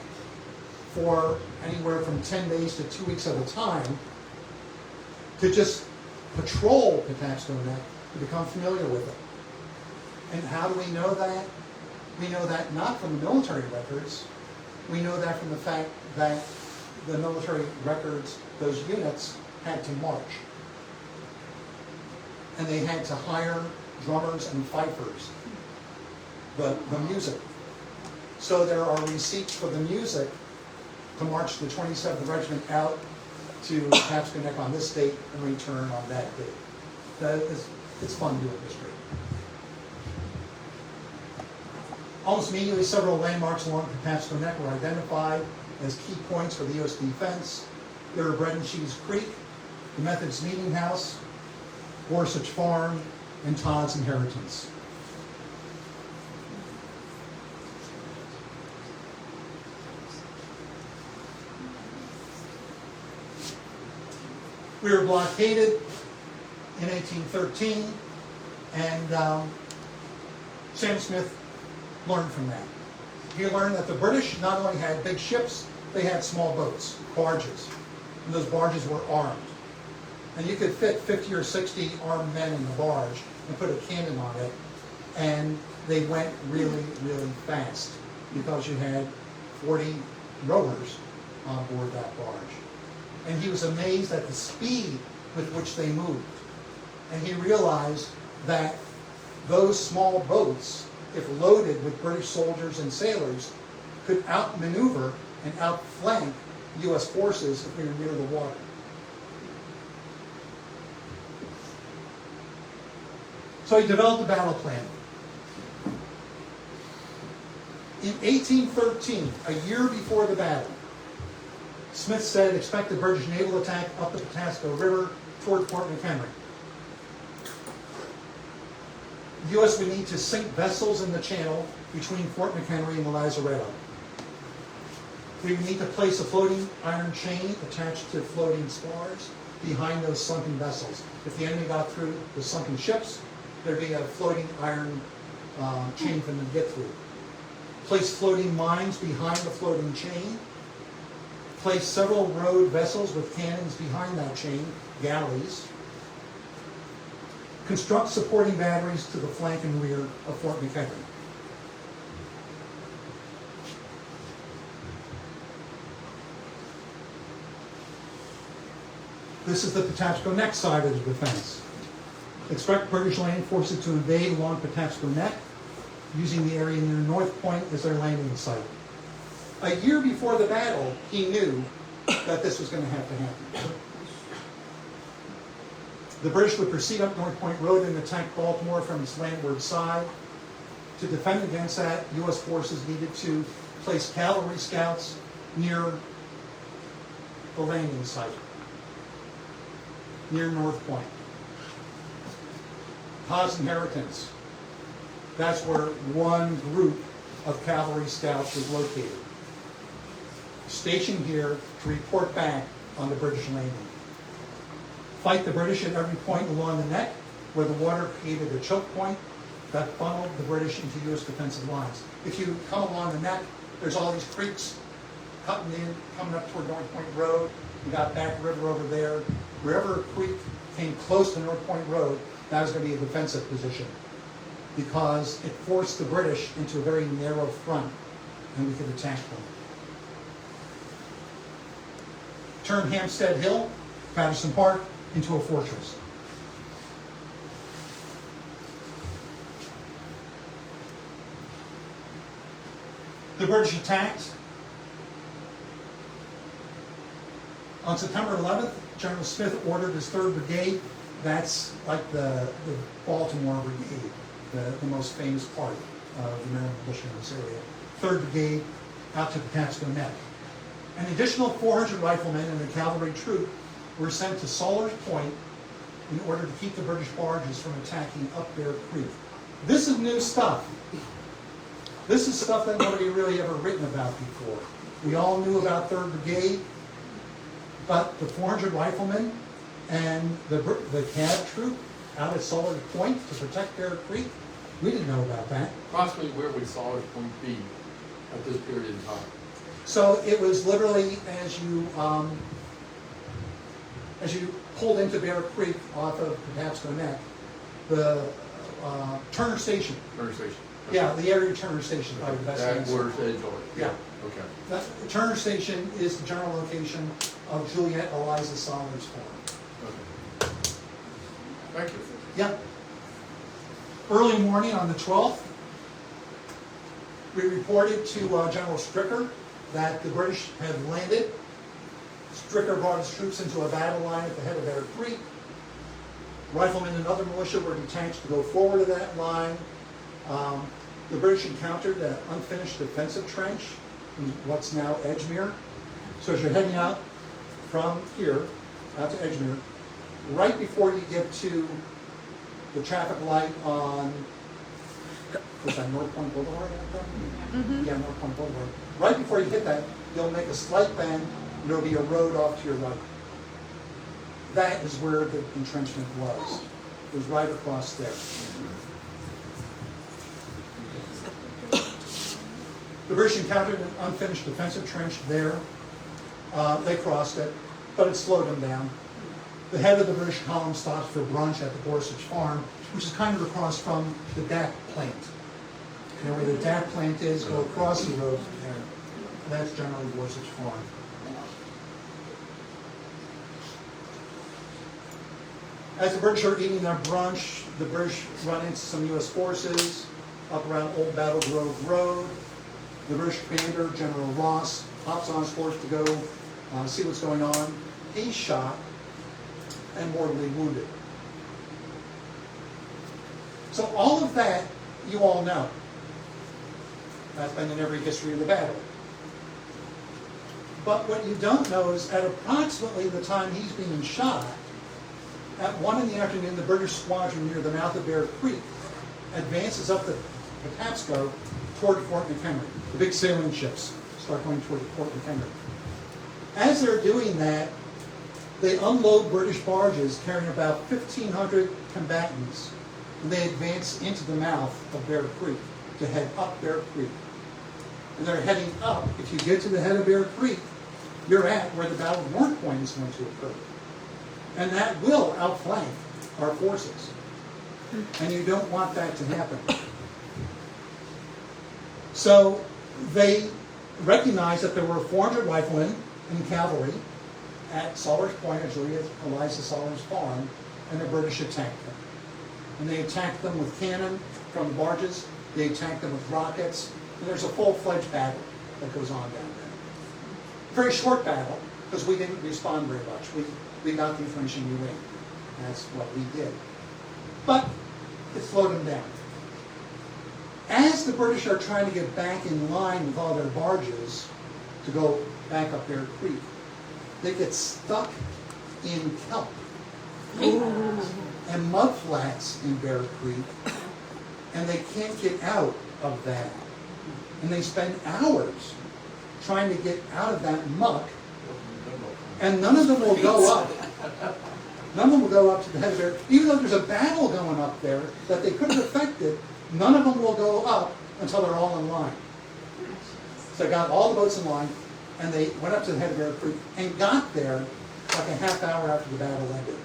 for anywhere from 10 days to 2 weeks at a time to just patrol Patapsco Neck, to become familiar with it. And how do we know that? We know that not from the military records. We know that from the fact that the military records, those units had to march. And they had to hire drummers and fifers, the music. So there are receipts for the music to march the 27th Regiment out to Patapsco Neck on this date and return on that date. It's fun doing history. Almost immediately, several landmarks along Patapsco Neck were identified as key points for the U.S. defense. There were Bread and Cheese Creek, the Methodist Meeting House, Gorsuch Farm, and Todd's Inheritance. We were blockaded in 1813, and Sam Smith learned from that. He learned that the British not only had big ships, they had small boats, barges, and those barges were armed. And you could fit 50 or 60 armed men in the barge and put a cannon on it, and they went really, really fast because you had 40 rowers on board that barge. And he was amazed at the speed with which they moved. And he realized that those small boats, if loaded with British soldiers and sailors, could outmaneuver and outflank U.S. forces if we were near the water. So he developed a battle plan. In 1813, a year before the battle, Smith said, expect a British naval attack up the Patapsco River toward Fort McHenry. The U.S. would need to sink vessels in the channel between Fort McHenry and the Lazaretto. We would need to place a floating iron chain attached to floating spars behind those sunken vessels. If the enemy got through the sunken ships, there'd be a floating iron chain for them to get through. Place floating mines behind the floating chain. Place several rowed vessels with cannons behind that chain, galleys. Construct supporting batteries to the flank and rear of Fort McHenry. This is the Patapsco Neck side of the defense. Expect British land forces to invade along Patapsco Neck, using the area near North Point as their landing site. A year before the battle, he knew that this was going to have to happen. The British would proceed up North Point Road and attack Baltimore from its landward side. To defend against that, U.S. forces needed to place cavalry scouts near the landing site, near North Point. Haas Inheritance. That's where one group of cavalry scouts was located. Stationed here to report back on the British landing. Fight the British at every point along the neck where the water created a choke point that funneled the British into U.S. defensive lines. If you come along the neck, there's all these creeks cutting in, coming up toward North Point Road. You got Back River over there. Wherever a creek came close to North Point Road, that was going to be a defensive position because it forced the British into a very narrow front and we could attack them. Turn Hampstead Hill, Patterson Park, into a fortress. The British attacked. On September 11th, General Smith ordered his 3rd Brigade, that's like the Baltimore Brigade, the most famous part of the Maryland militia in this area. 3rd Brigade out to Patapsco Neck. An additional 400 riflemen and a cavalry troop were sent to Saller's Point in order to keep the British barges from attacking up Bear Creek. This is new stuff. This is stuff that nobody really ever written about before. We all knew about 3rd Brigade, but the 400 riflemen and the cav troop out at Saller's Point to protect Bear Creek, we didn't know about that. Approximately where would Saller's Point be at this period in time? So it was literally as you pulled into Bear Creek off of Patapsco Neck, the Turner Station. Turner Station. Okay. Yeah, the area of Turner Station, probably the best That answer. water's edge on it. Yeah. Okay. The Turner Station is the general location of Juliet Eliza Saller's farm. Okay. Thank you. Yep. Early morning on the 12th, we reported to General Stricker that the British had landed. Stricker brought his troops into a battle line at the head of Bear Creek. Riflemen and other militia were detached to go forward to that line. The British encountered an unfinished defensive trench in what's now Edgemere. So as you're heading out from here, out to Edgemere, right before you get to the traffic light on, what's that, North Point Boulevard? Yeah, North Point Boulevard. Right before you hit that, you'll make a slight bend, and there'll be a road off to your right. That is where the entrenchment was. It was right across there. The British encountered an unfinished defensive trench there. They crossed it, but it slowed them down. The head of the British column stopped for brunch at the Gorsuch Farm, which is kind of across from the DAC plant. You know where the DAC plant is, go across the road from there. That's generally Gorsuch Farm. As the British are eating their brunch, the British run into some U.S. forces up around Old Battle Grove Road. The British commander, General Ross, hops on his horse to go see what's going on. He's shot and mortally wounded. So all of that you all know. That's been in every history of the battle. But what you don't know is at approximately the time he's being shot, at 1 in the afternoon, the British squadron near the mouth of Bear Creek advances up the Patapsco toward Fort McHenry. The big sailing ships start going toward Fort McHenry. As they're doing that, they unload British barges carrying about 1,500 combatants, and they advance into the mouth of Bear Creek to head up Bear Creek. And they're heading up. If you get to the head of Bear Creek, you're at where the Battle of North Point is going to occur. And that will outflank our forces. And you don't want that to happen. So they recognized that there were 400 riflemen and cavalry at Salter's Point, at Eliza Salter's farm, and the British attacked them. And they attacked them with cannon from the barges, they attacked them with rockets, and there's a full-fledged battle that goes on down there. Very short battle, because we didn't respond very much. We got the information, we win. That's what we did. But it slowed them down. As the British are trying to get back in line with all their barges to go back up Bear Creek, they get stuck in kelp and mudflats in Bear Creek, and they can't get out of that. And they spend hours trying to get out of that muck, and none of them will go up. None of them will go up to the head of Bear. Even though there's a battle going up there that they could have affected, none of them will go up until they're all in line. So they got all the boats in line, and they went up to the head of Bear Creek and got there like a half hour after the battle ended.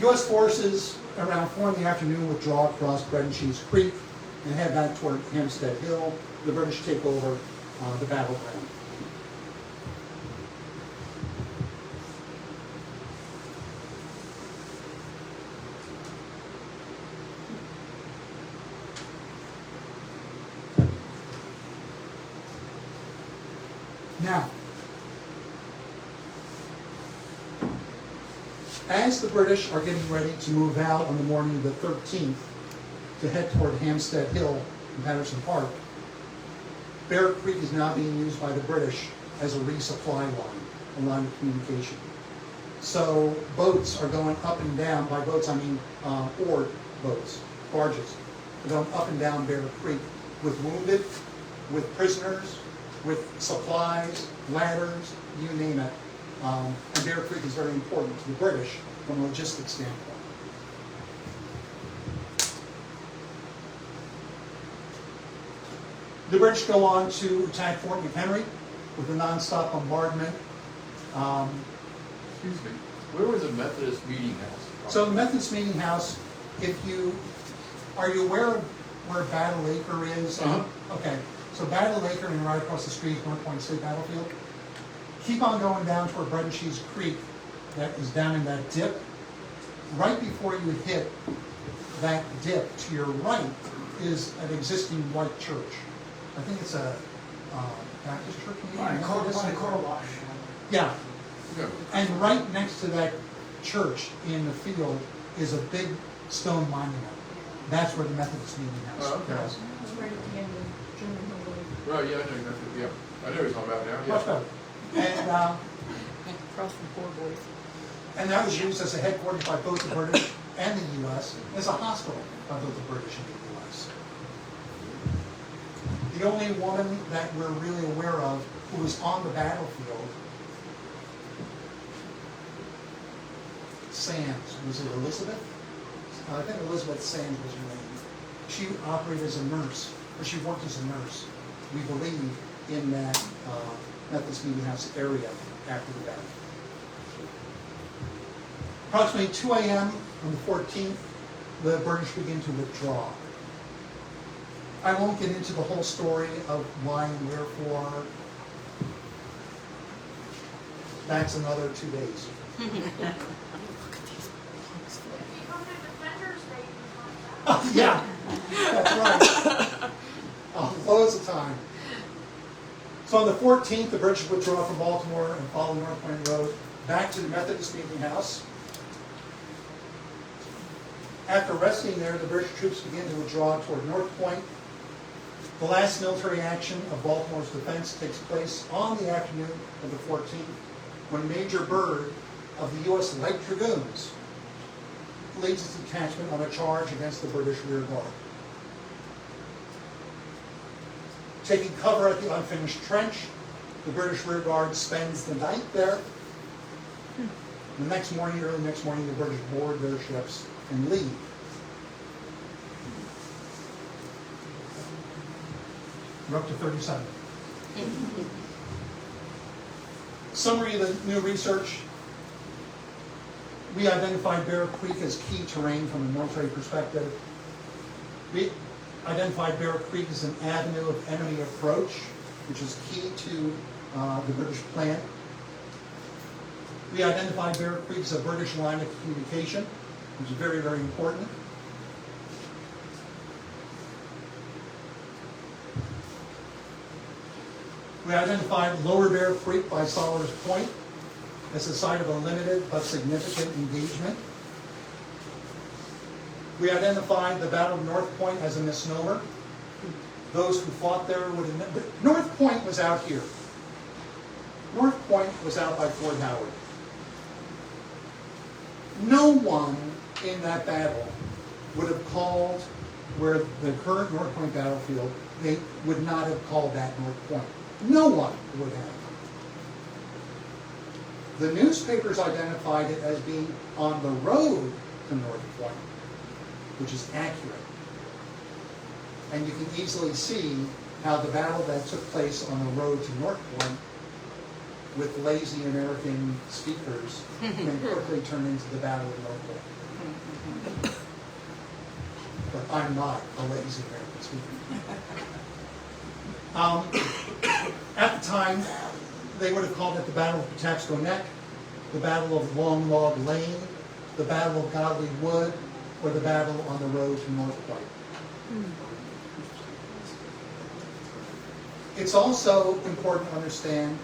U.S. forces around 4 in the afternoon withdraw across Bread and Cheese Creek and head back toward Hampstead Hill. The British take over the battleground. Now, as the British are getting ready to move out on the morning of the 13th to head toward Hampstead Hill and Patterson Park, Bear Creek is now being used by the British as a resupply line, a line of communication. So boats are going up and down. By boats, I mean oared boats, barges. They're going up and down Bear Creek with wounded, with prisoners, with supplies, ladders, you name it. And Bear Creek is very important to the British from a logistics standpoint. The British go on to attack Fort McHenry with a non-stop bombardment. Excuse me, where was the Methodist meeting house? So the Methodist meeting house, are you aware of where Battle Acre is? Uh-huh. Okay, so Battle Acre and right across the street is North Point State Battlefield. Keep on going down toward Bread and Cheese Creek, that is down in that dip. Right before you hit that dip, to your right is an existing white church. I think it's a Baptist church, maybe? Car wash. Yeah, Yeah. and right next to that church in the field is a big stone monument. That's where the Methodist meeting house Oh, okay. is. It's right at the end of German Hillbilly. Right, yeah, I know exactly, yeah. I know what you're talking about now, Much yeah. better. Across from Poor Boys. And that was used as a headquarters by both the British and the U.S., as a hospital by both the British and the U.S. The only woman that we're really aware of who was on the battlefield, Sands, was it Elizabeth? I think Elizabeth Sands was her name. She operated as a nurse, or she worked as a nurse, we believe, in that Methodist meeting house area after the battle. Approximately 2 a.m. on the 14th, the British begin to withdraw. I won't get into the whole story of why and wherefore. That's another 2 days. Yeah, that's right. Loads of time. So on the 14th, the British withdraw from Baltimore and follow North Point Road back to the Methodist Meeting House. After resting there, the British troops begin to withdraw toward North Point. The last military action of Baltimore's defense takes place on the afternoon of the 14th, when Major Byrd of the U.S. Light Dragoons leads his detachment on a charge against the British rear guard. Taking cover at the unfinished trench, the British rear guard spends the night there. The next morning, early next morning, the British board their ships and leave. We're up to 37. Summary of the new research. We identified Bear Creek as key terrain from a military perspective. We identified Bear Creek as an avenue of enemy approach, which is key to the British plan. We identified Bear Creek as a British line of communication, which is very, very important. We identified Lower Bear Creek by Soller's Point as the site of a limited but significant engagement. We identified the Battle of North Point as a misnomer. Those who fought there would have... But North Point was out here. North Point was out by Fort Howard. No one in that battle would have called where the current North Point battlefield, they would not have called that North Point. No one would have. The newspapers identified it as being on the road to North Point, which is accurate. And you can easily see how the battle that took place on the road to North Point with lazy American speakers can quickly turn into the Battle of North Point. But I'm not a lazy American speaker. At the time, they would have called it the Battle of Patapsco Neck, the Battle of Long Log Lane, the Battle of Godley Wood, or the Battle on the road to North Point. It's also important to understand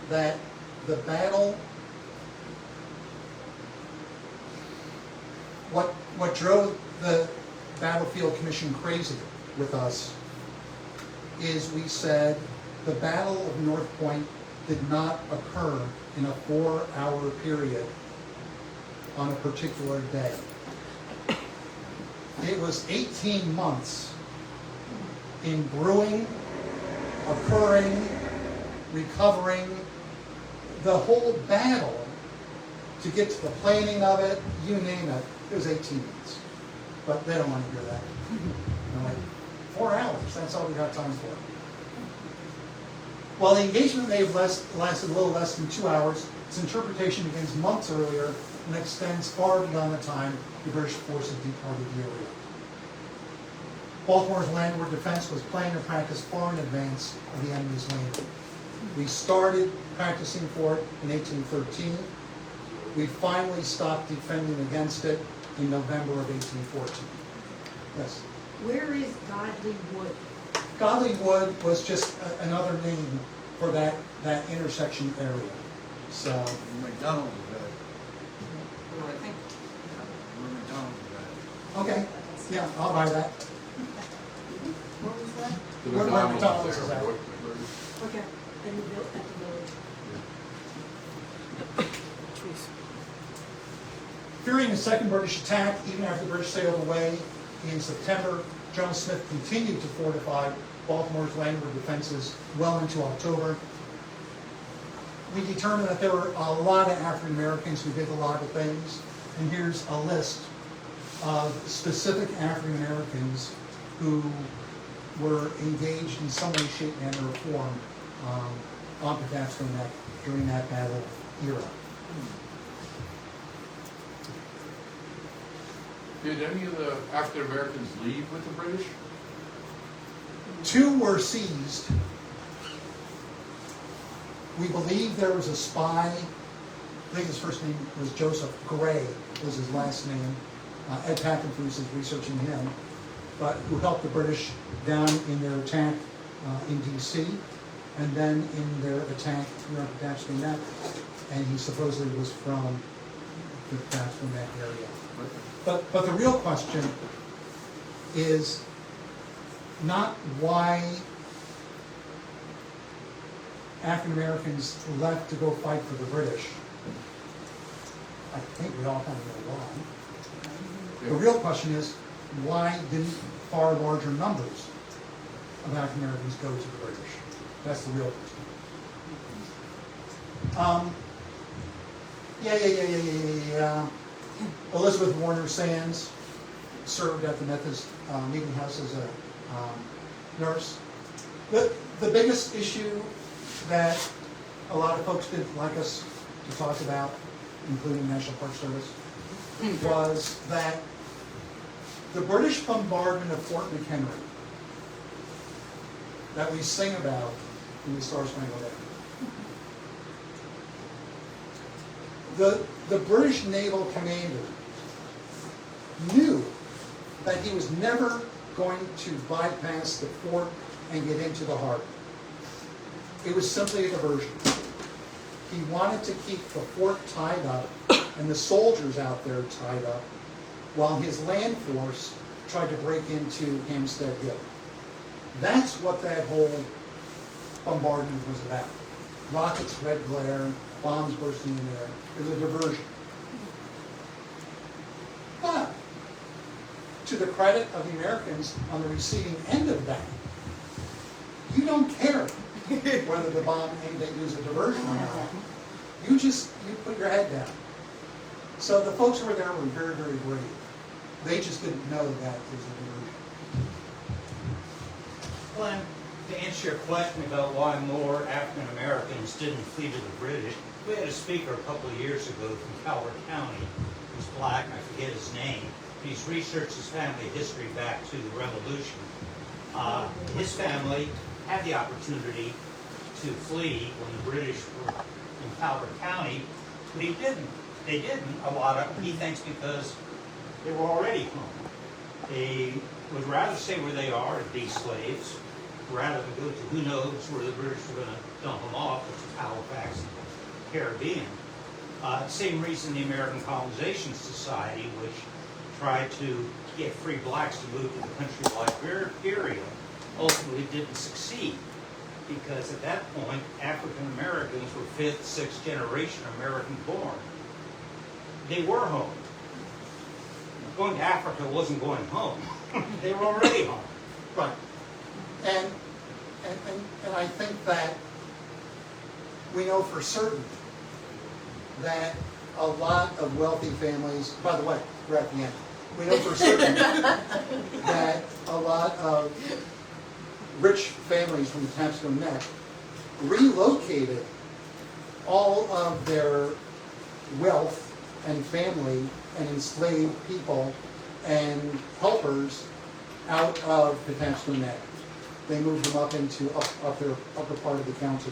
that the battle, what drove the Battlefield Commission crazy with us is we said the Battle of North Point did not occur in a 4-hour period on a particular day. It was 18 months in brewing, occurring, recovering, the whole battle to get to the planning of it, you name it, it was 18 months. But they don't want to hear that. They're like, 4 hours, that's all we got time for. While the engagement may have lasted a little less than 2 hours, its interpretation begins months earlier and extends far beyond the time the British forces departed the area. Baltimore's landward defense was planned and practiced far in advance of the enemy's landing. We started practicing for it in 1813. We finally stopped defending against it in November of 1814. Yes? Where is Godly Wood? Godley Wood was just another name for that intersection area. So, McDonald's is bad. Where McDonald's is bad. okay, yeah, I'll buy that. Where was that? The Where McDonald's is at. Okay, and the at the village. Fearing a second British attack, even after the British sailed away in September, General Smith continued to fortify Baltimore's landward defenses well into October. We determined that there were a lot of African Americans who did a lot of things, and here's a list of specific African Americans who were engaged in some way, shape, manner, or form on Patapsco Neck during that battle era. Did any of the African Americans leave with the British? 2 were seized. We believe there was a spy. I think his first name was Joseph Gray, was his last name. Ed Packenfuse is researching him, but who helped the British down in their attack in D.C. and then in their attack here on Patapsco Neck, and he supposedly was from the Patapsco Neck area. But the real question is not why African Americans left to go fight for the British. I think we all kind of know why. The real question is, why didn't far larger numbers of African Americans go to the British? That's the real question. Yeah. Elizabeth Warner Sands served at the Methodist Meeting House as a nurse. The biggest issue that a lot of folks didn't like us to talk about, including National Park Service, was that the British bombardment of Fort McHenry that we sing about in the Star Spangled Banner. The British naval commander knew that he was never going to bypass the fort and get into the harbor. It was simply a diversion. He wanted to keep the fort tied up and the soldiers out there tied up while his land force tried to break into Hampstead Hill. That's what that whole bombardment was about. Rockets, red glare, bombs bursting in the air. It was a diversion. But, to the credit of the Americans on the receiving end of that, you don't care whether the bomb aimed at you as a diversion or not. You put your head down. So the folks who were there were very, very brave. They just didn't know that was a diversion. Glenn, to answer your question about why more African Americans didn't flee to the British, we had a speaker a couple of years ago from Calvert County who's black, I forget his name. He's researched his family history back to the Revolution. His family had the opportunity to flee when the British were in Calvert County, but he didn't. They didn't, he thinks, because they were already home. They would rather stay where they are and be slaves, rather than go to who knows where the British were going to dump them off, which is Halifax, Caribbean. Same reason the American Colonization Society, which tried to get free blacks to move to the country of Liberia, ultimately didn't succeed. Because at that point, African Americans were 5th, 6th generation American born. They were home. Going to Africa wasn't going home. They were already home. Right. And I think that we know for certain that a lot of wealthy families, by the way, we're at the end. We know for certain that a lot of rich families from the Patapsco Neck relocated all of their wealth and family and enslaved people and helpers out of Patapsco Neck. They moved them up into up their upper part of the county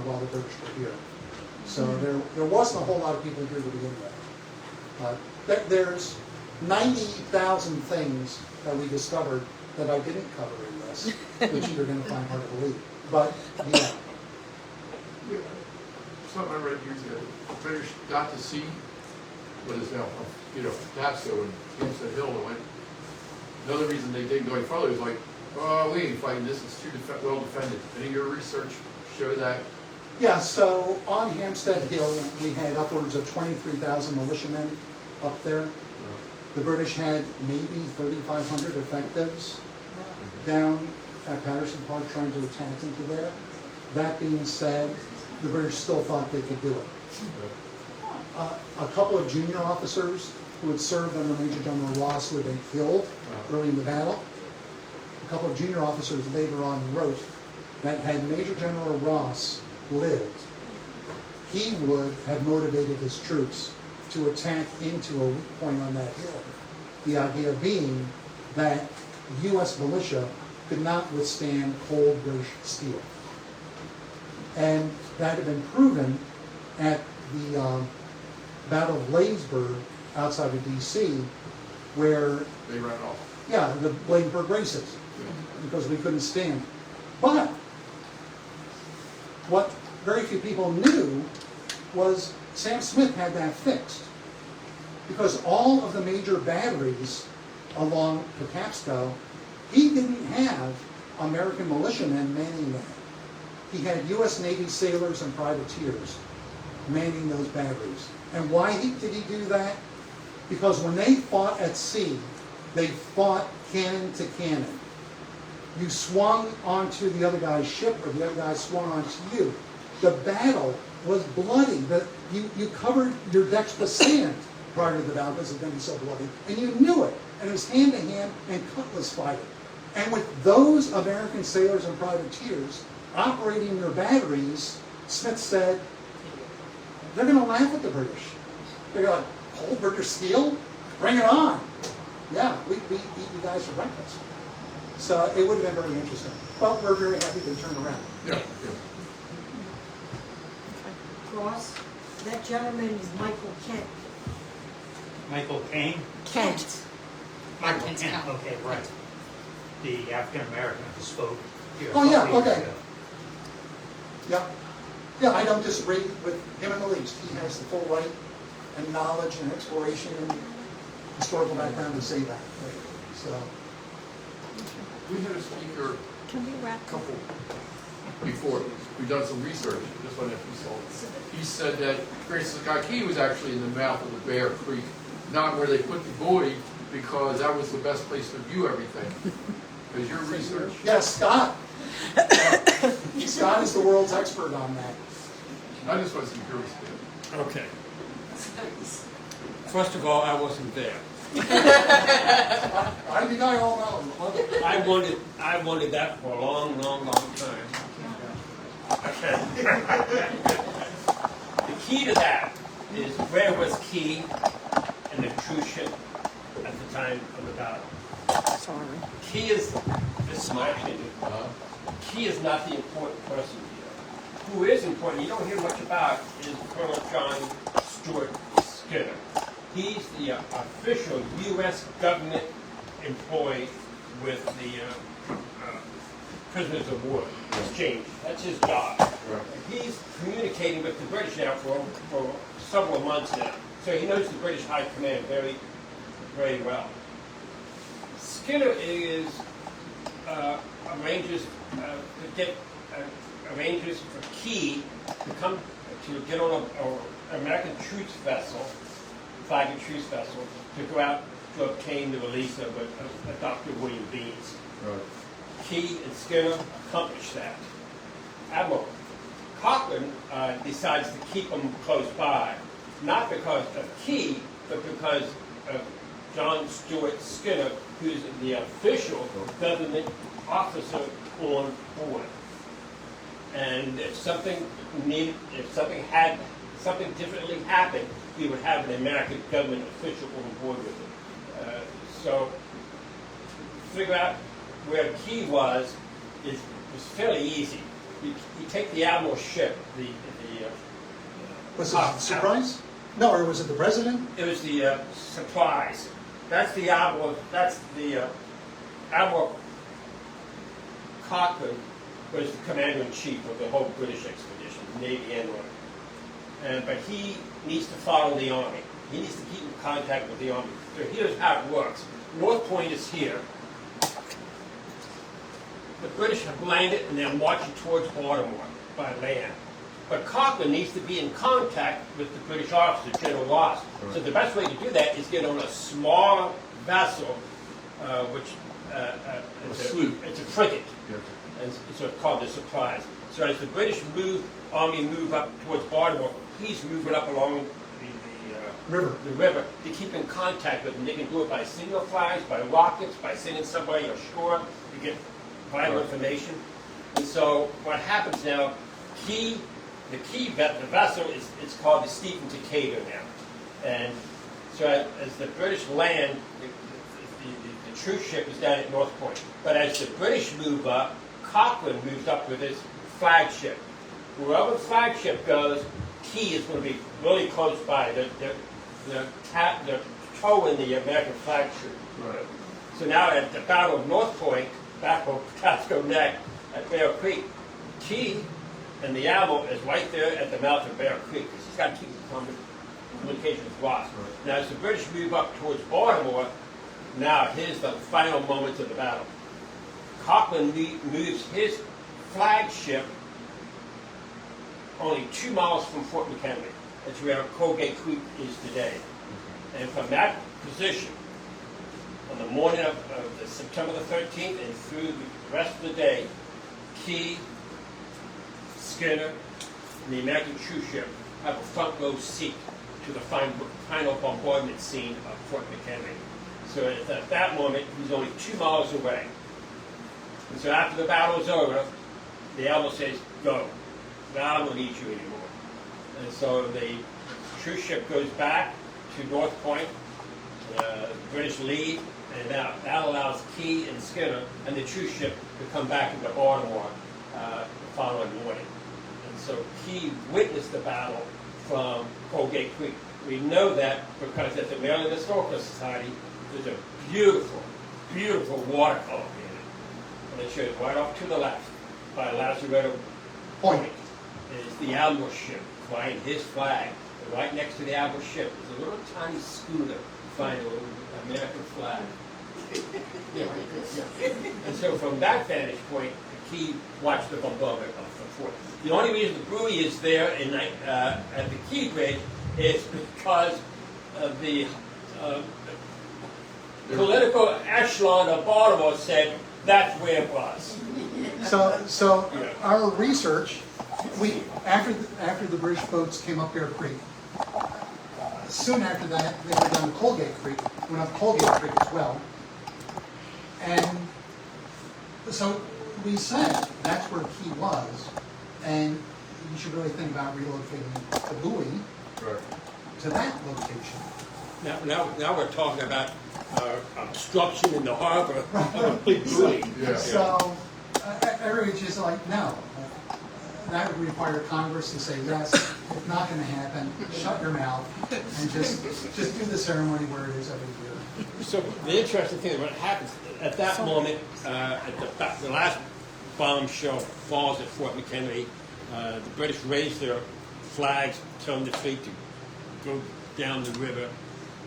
while the British were here. So there wasn't a whole lot of people here to begin with. There's 90,000 things that we discovered that I didn't cover in this, which you're going to find hard to believe. But yeah. Something I read years ago, the British got to see what is now, Patapsco and Hampstead Hill, and went, another reason they didn't go any farther is like, oh, we ain't fighting this, it's too well defended. Any of your research show that? Yeah, so on Hampstead Hill, we had upwards of 23,000 militiamen up there. The British had maybe 3,500 effectives down at Patterson Park trying to attack into there. That being said, the British still thought they could do it. A couple of junior officers who had served under Major General Ross who had been killed early in the battle. A couple of junior officers later on wrote that had Major General Ross lived, he would have motivated his troops to attack into a weak point on that hill. The idea being that U.S. militia could not withstand cold British steel. And that had been proven at the Battle of Bladensburg outside of D.C., where They ran it off. yeah, the Bladensburg races, because we couldn't stand. But what very few people knew was Sam Smith had that fixed. Because all of the major batteries along Patapsco, he didn't have American militiamen manning them. He had U.S. Navy sailors and privateers manning those batteries. And why did he do that? Because when they fought at sea, they fought cannon to cannon. You swung onto the other guy's ship, or the other guy swung onto you. The battle was bloody. You covered your decks with sand prior to the battle because it had been so bloody, and you knew it. And it was hand-to-hand and cutlass fighting. And with those American sailors and privateers operating their batteries, Smith said, they're going to laugh at the British. They're going to hold British steel? Bring it on. Yeah, we eat you guys for breakfast. So it would have been very interesting. But we're very happy to turn around. Yeah, Ross, that gentleman is Michael Kent. Michael Caine? Kent. Michael Kent, okay, right. The African American who spoke here. Oh, yeah, a couple years okay. ago. Yeah. Yeah, I don't disagree with him in the least. He has the full right and knowledge and exploration and historical background to say that. So, we had a speaker Can we wrap? a couple before, we've done some research, this one if you saw it. He said that Francis Scott Key was actually in the mouth of the Bear Creek, not where they put the buoy, because that was the best place to view everything. Because your research. yeah, Scott. Scott is the world's expert on that. I just want to see your experience. Okay. First of all, I wasn't there. I think I all know. I wanted that for a long, long, long time. Okay. The key to that is where was Key and the cruise ship at the time of the battle? Sorry. Key is, this is my opinion, Key is not the important person here. Who is important, you don't hear much about, is Colonel John Stuart Skinner. He's the official U.S. government employee with the prisoners of war exchange. That's his job. Right. He's communicating with the British now for several months now. So he knows the British High Command very, very well. Skinner arranges for Key to get on an American truce vessel, flagging truce vessel, to go out to obtain the release of Dr. William Beans. Right. Key and Skinner accomplished that. Admiral Cochrane decides to keep them close by, not because of Key, but because of John Stuart Skinner, who's the official government officer on board. And if something differently happened, he would have an American government official on board with him. So, figure out where Key was fairly easy. You take the admiral's ship, Was it a surprise? No, or was it the president? It was the supplies. That's the admiral. That's the Admiral Cochrane was the commander-in-chief of the whole British expedition, Navy and Army. But he needs to follow the Army. He needs to keep in contact with the Army. So here's how it works. North Point is here. The British have landed and they're marching towards Baltimore by land. But Cochrane needs to be in contact with the British officer, General Ross. Right. So the best way to do that is get on a small vessel, which it's a frigate, Yeah. and so it's called the Surprise. So as the British Army move up towards Baltimore, he's moving up along the river to keep in contact with them. They can do it by signal flags, by rockets, by sending somebody ashore to get vital information. And so what happens now, the vessel it's called the Stephen Decatur now. And so as the British land, the truce ship is down at North Point. But as the British move up, Cochrane moves up with his flagship. Wherever the flagship goes, Key is going to be really close by. They're towing the American flagship. Right. So now at the Battle of North Point, Battle of Patapsco Neck at Bear Creek, Key and the Admiral is right there at the mouth of Bear Creek, because he's got to keep the communication with Ross. Now, as the British move up towards Baltimore, now here's the final moments of the battle. Cochrane moves his flagship only 2 miles from Fort McHenry. That's where Colgate Creek is today. And from that position, on the morning of September the 13th and through the rest of the day, Key, Skinner, and the American troop ship have a front row seat to the final bombardment scene of Fort McHenry. So at that moment, he's only 2 miles away. And so after the battle is over, the Admiral says, go. Now I don't need you anymore. And so the troop ship goes back to North Point, the British lead, and now that allows Key and Skinner and the troop ship to come back into Baltimore the following morning. And so Key witnessed the battle from Colgate Creek. We know that because at the Maryland Historical Society, there's a beautiful, beautiful watercolor painting. And it shows right off to the left by Lazaretto Point is the Admiral ship flying his flag. And right next to the Admiral ship is a little tiny schooner flying an American flag. Yeah. And so from that vantage point, Key watched the bombardment of the fort. The only reason the buoy is there at the Key Bridge is because of the political echelon of Baltimore said that's where it was. So our research, after the British boats came up Bear Creek, soon after that they went down to Colgate Creek, went up Colgate Creek as well, and so we said that's where Key was, and you should really think about relocating the buoy to that location. Now we're talking about obstruction in the harbor of a big buoy. Yeah. So everybody's just like, no. That would require Congress to say, yes, it's not going to happen, shut your mouth, and just do the ceremony where it is every year. So the interesting thing, what happens at that moment, at the last bombshell falls at Fort McHenry, the British raise their flags, telling the fleet to go down the river.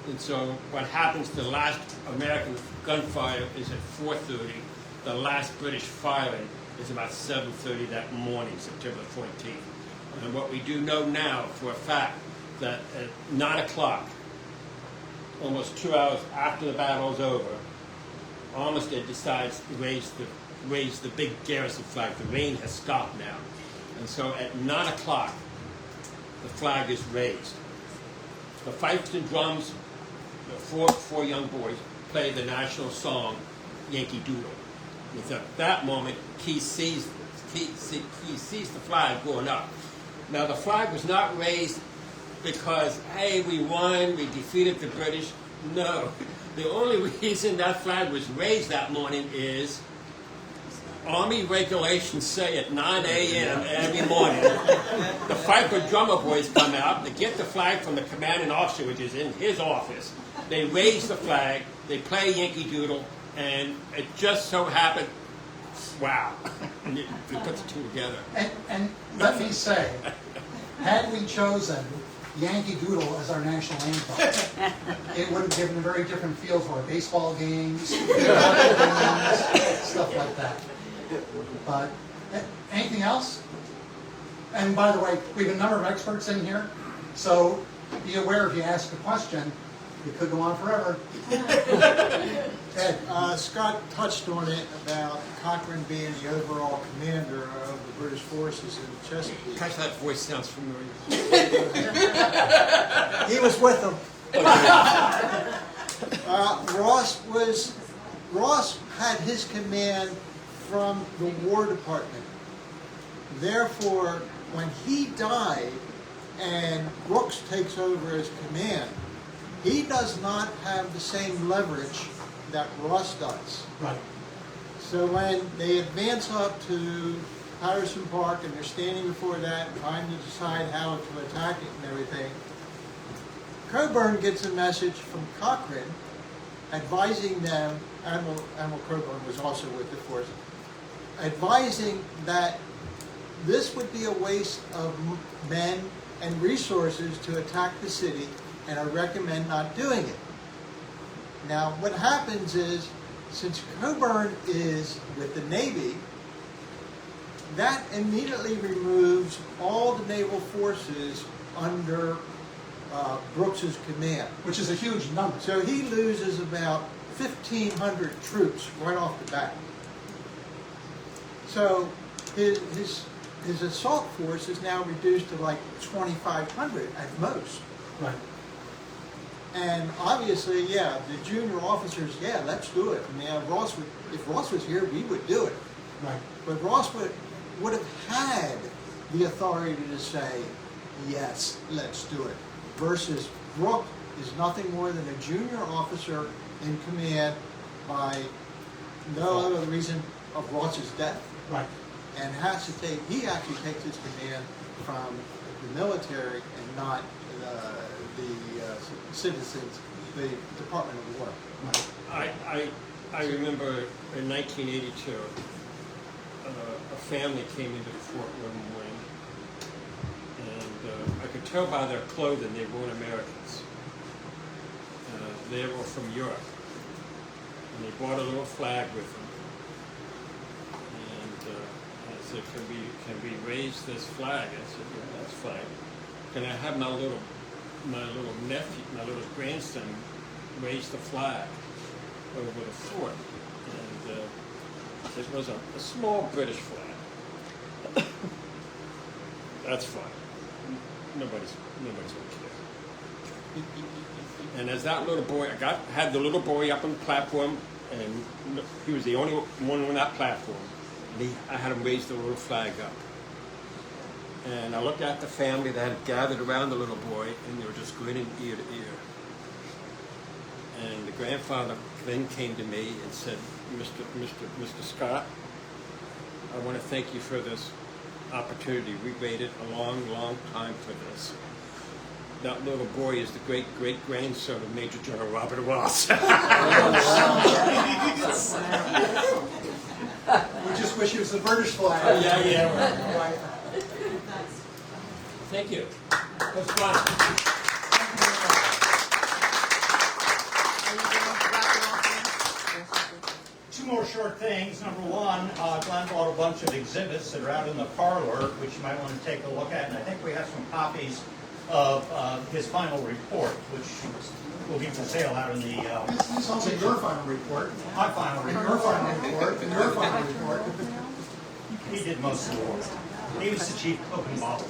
And so what happens, the last American gunfire is at 4:30. The last British firing is about 7:30 that morning, September 14th. And what we do know now for a fact that at 9 o'clock, almost 2 hours after the battle's over, Armistead decides to raise the big garrison flag. The rain has stopped now. And so at 9 o'clock, the flag is raised. The fifes and drums, the four young boys, play the national song, Yankee Doodle. And at that moment, Key sees the flag going up. Now, the flag was not raised because, hey, we won, we defeated the British. No. The only reason that flag was raised that morning is Army regulations say at 9 a.m. every morning, the fifer drummer boys come out, they get the flag from the commanding officer, which is in his office. They raise the flag, they play Yankee Doodle, and it just so happened, wow, you put the two together. And let me say, had we chosen Yankee Doodle as our national anthem, it would have given a very different feel for our baseball games, stuff like that. But anything else? And by the way, we have a number of experts in here, so be aware if you ask a question, it could go on forever. Ed. Scott touched on it about Cochrane being the overall commander of the British forces in Chesapeake. Gosh, that voice sounds familiar. He was with them. Ross had his command from the War Department. Therefore, when he died and Brooks takes over as command, he does not have the same leverage that Ross does. Right. So when they advance up to Patterson Park and they're standing before that trying to decide how to attack it and everything, Coburn gets a message from Cochrane advising them, Admiral Coburn was also with the force, advising that this would be a waste of men and resources to attack the city, and I recommend not doing it. Now, what happens is, since Coburn is with the Navy, that immediately removes all the naval forces under Brooks's command. Which is a huge number. So he loses about 1,500 troops right off the bat. So his assault force is now reduced to like 2,500 at most. Right. And obviously, yeah, the junior officers, yeah, let's do it. I mean, if Ross was here, we would do it. Right. But Ross would have had the authority to say, yes, let's do it. Versus Brooke is nothing more than a junior officer in command by no other reason of Ross's death. Right. And he actually takes his command from the military and not the citizens, the Department of War. I remember in 1982, a family came into the fort one morning, and I could tell by their clothing they weren't Americans. They were from Europe, and they brought a little flag with them. And I said, "Can we raise this flag?" I said, "Yeah, that's fine. Can I have my little nephew, my little grandson, raise the flag over the fort?" And it was a small British flag. That's fine. Nobody's gonna care. And as that little boy, had the little boy up on the platform, and he was the only one on that platform. And I had him raise the little flag up. And I looked at the family that had gathered around the little boy, and they were just grinning ear to ear. And the grandfather then came to me and said, Mr. Scott, I want to thank you for this opportunity. We waited a long, long time for this. That little boy is the great-great-grandson of Major General Robert Ross. We just wish it was the British flag. Yeah. Right. Thank you. That was fun. Two more short things. Number one, Glenn brought a bunch of exhibits that are out in the parlor, which you might want to take a look at. And I think we have some copies of his final report, which will be for sale out in the... This is also your final report. My final report. Your final report, and your final report. He did most of the work. He was the chief cook and bottle.